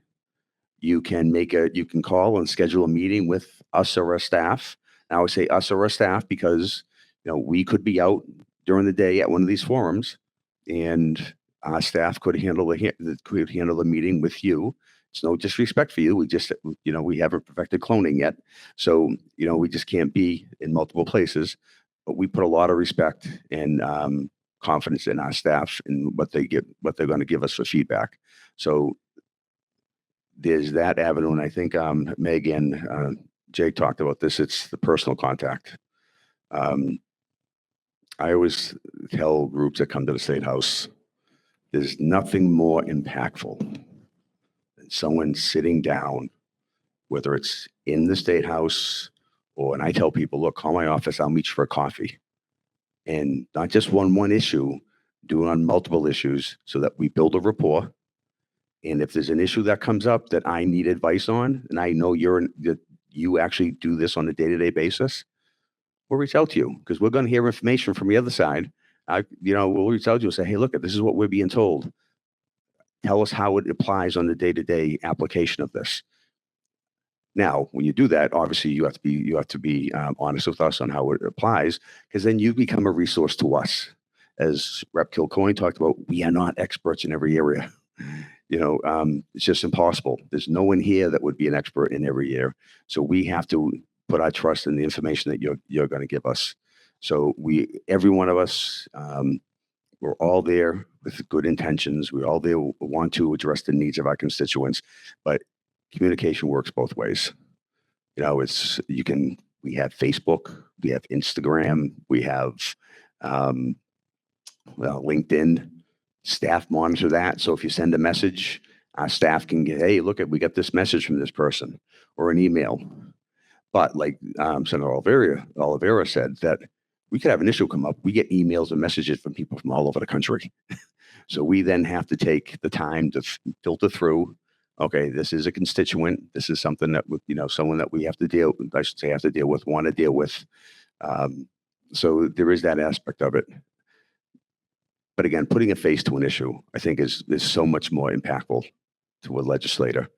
You can call and schedule a meeting with us or our staff. And I would say us or our staff because we could be out during the day at one of these forums, and our staff could handle the meeting with you. It's no disrespect for you. We just, we haven't perfected cloning yet. So, we just can't be in multiple places, but we put a lot of respect and confidence in our staff and what they're going to give us for feedback. So there's that avenue. And I think Meg and Jake talked about this. It's the personal contact. I always tell groups that come to the State House, there's nothing more impactful than someone sitting down, whether it's in the State House and I tell people, look, call my office, I'll meet you for a coffee. And not just one issue, do it on multiple issues so that we build a rapport. And if there's an issue that comes up that I need advice on, and I know you actually do this on a day-to-day basis, we'll reach out to you because we're going to hear information from the other side. We'll reach out to you and say, hey, look, this is what we're being told. Tell us how it applies on the day-to-day application of this. Now, when you do that, obviously you have to be honest with us on how it applies, because then you become a resource to us. As Rep. Kilcoyne talked about, we are not experts in every area. It's just impossible. There's no one here that would be an expert in every area. So we have to put our trust in the information that you're going to give us. So every one of us, we're all there with good intentions. We all there want to address the needs of our constituents, but communication works both ways. We have Facebook, we have Instagram, we have LinkedIn. Staff monitor that. So if you send a message, our staff can get, hey, look, we got this message from this person, or an email. But like Senator Oliveira said, that we could have an issue come up. We get emails and messages from people from all over the country. So we then have to take the time to filter through, Okay, this is a constituent. This is something that, someone that we have to deal, I should say, have to deal with, want to deal with. So there is that aspect of it. But again, putting a face to an issue, I think is so much more impactful to a legislator.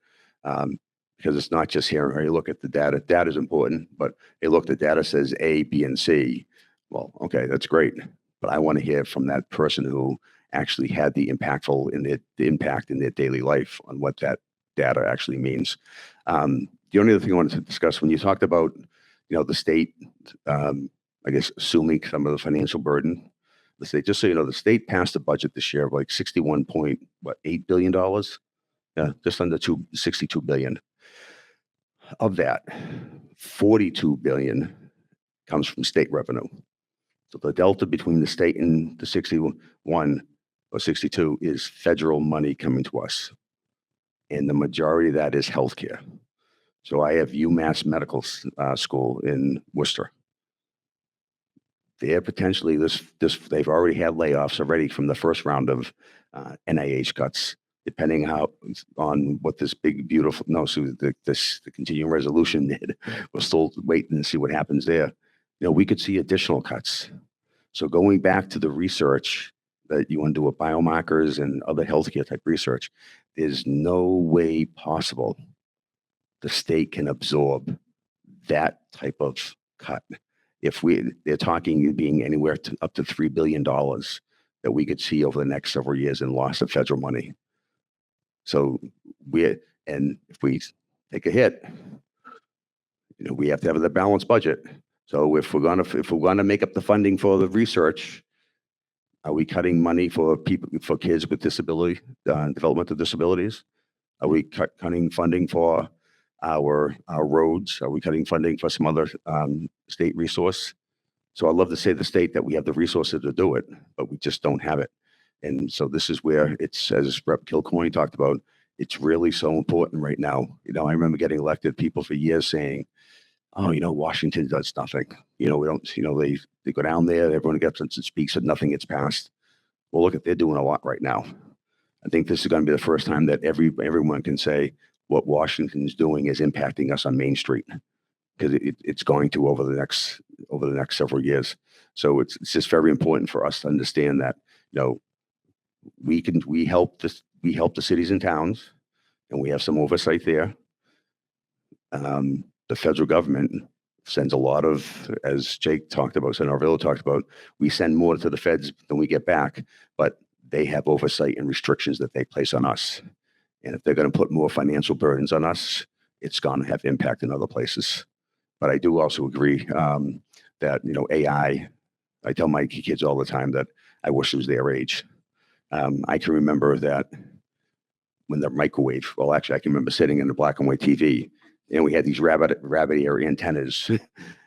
Because it's not just here, hey, look at the data. Data is important, but hey, look, the data says A, B, and C. Well, okay, that's great. But I want to hear from that person who actually had the impact in their daily life on what that data actually means. The only other thing I wanted to discuss, when you talked about, the state, I guess, assuming some of the financial burden, the state, just so you know, the state passed a budget this year of like $61.8 billion. Yeah, just under 62 billion. Of that, 42 billion comes from state revenue. So the delta between the state and the 61 or 62 is federal money coming to us. And the majority of that is healthcare. So I have UMass Medical School in Worcester. They're potentially they've already had layoffs already from the first round of NIH cuts, depending on what this big, beautiful, the continuing resolution did. We're still waiting to see what happens there. We could see additional cuts. So going back to the research that you want to do with biomarkers and other healthcare type research, there's no way possible the state can absorb that type of cut. They're talking being anywhere up to $3 billion that we could see over the next several years in loss of federal money. So if we take a hit, we have to have the balanced budget. So if we're gonna make up the funding for the research, are we cutting money for kids with disability, developmental disabilities? Are we cutting funding for our roads? Are we cutting funding for some other state resource? So I'd love to say the state that we have the resources to do it, but we just don't have it. And so this is where it's, as Rep. Kilcoyne talked about, it's really so important right now. I remember getting elected people for years saying, oh, Washington does nothing. We don't, they go down there, everyone gets and speaks and nothing gets passed. Well, look, they're doing a lot right now. I think this is going to be the first time that everyone can say what Washington's doing is impacting us on Main Street, because it's going to over the next several years. So it's just very important for us to understand that, we help the cities and towns, and we have some oversight there. The federal government sends a lot of, as Jake talked about, Senator Arvillo talked about, we send more to the feds than we get back, but they have oversight and restrictions that they place on us. And if they're going to put more financial burdens on us, it's going to have impact in other places. But I do also agree that, AI, I tell my kids all the time that I wish it was their age. I can remember that when the microwave, well, actually, I can remember sitting in the black and white TV, and we had these rabbit ear antennas,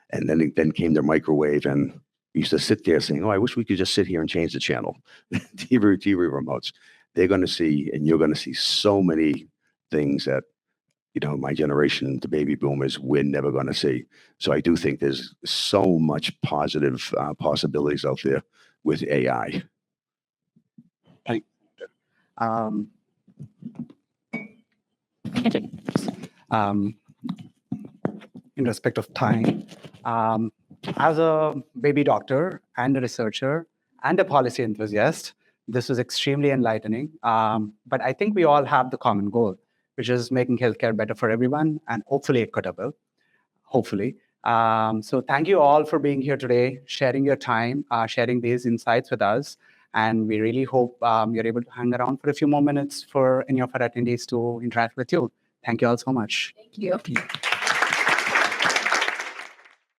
and then came the microwave, and we used to sit there saying, oh, I wish we could just sit here and change the channel. TV remotes. They're going to see, and you're going to see so many things that, my generation, the baby boomers, we're never going to see. So I do think there's so much positive possibilities out there with AI. In respect of time, as a baby doctor and a researcher and a policy enthusiast, this was extremely enlightening. But I think we all have the common goal, which is making healthcare better for everyone and hopefully equitable. Hopefully. So thank you all for being here today, sharing your time, sharing these insights with us. And we really hope you're able to hang around for a few more minutes for any of our attendees to interact with you. Thank you all so much. Thank you.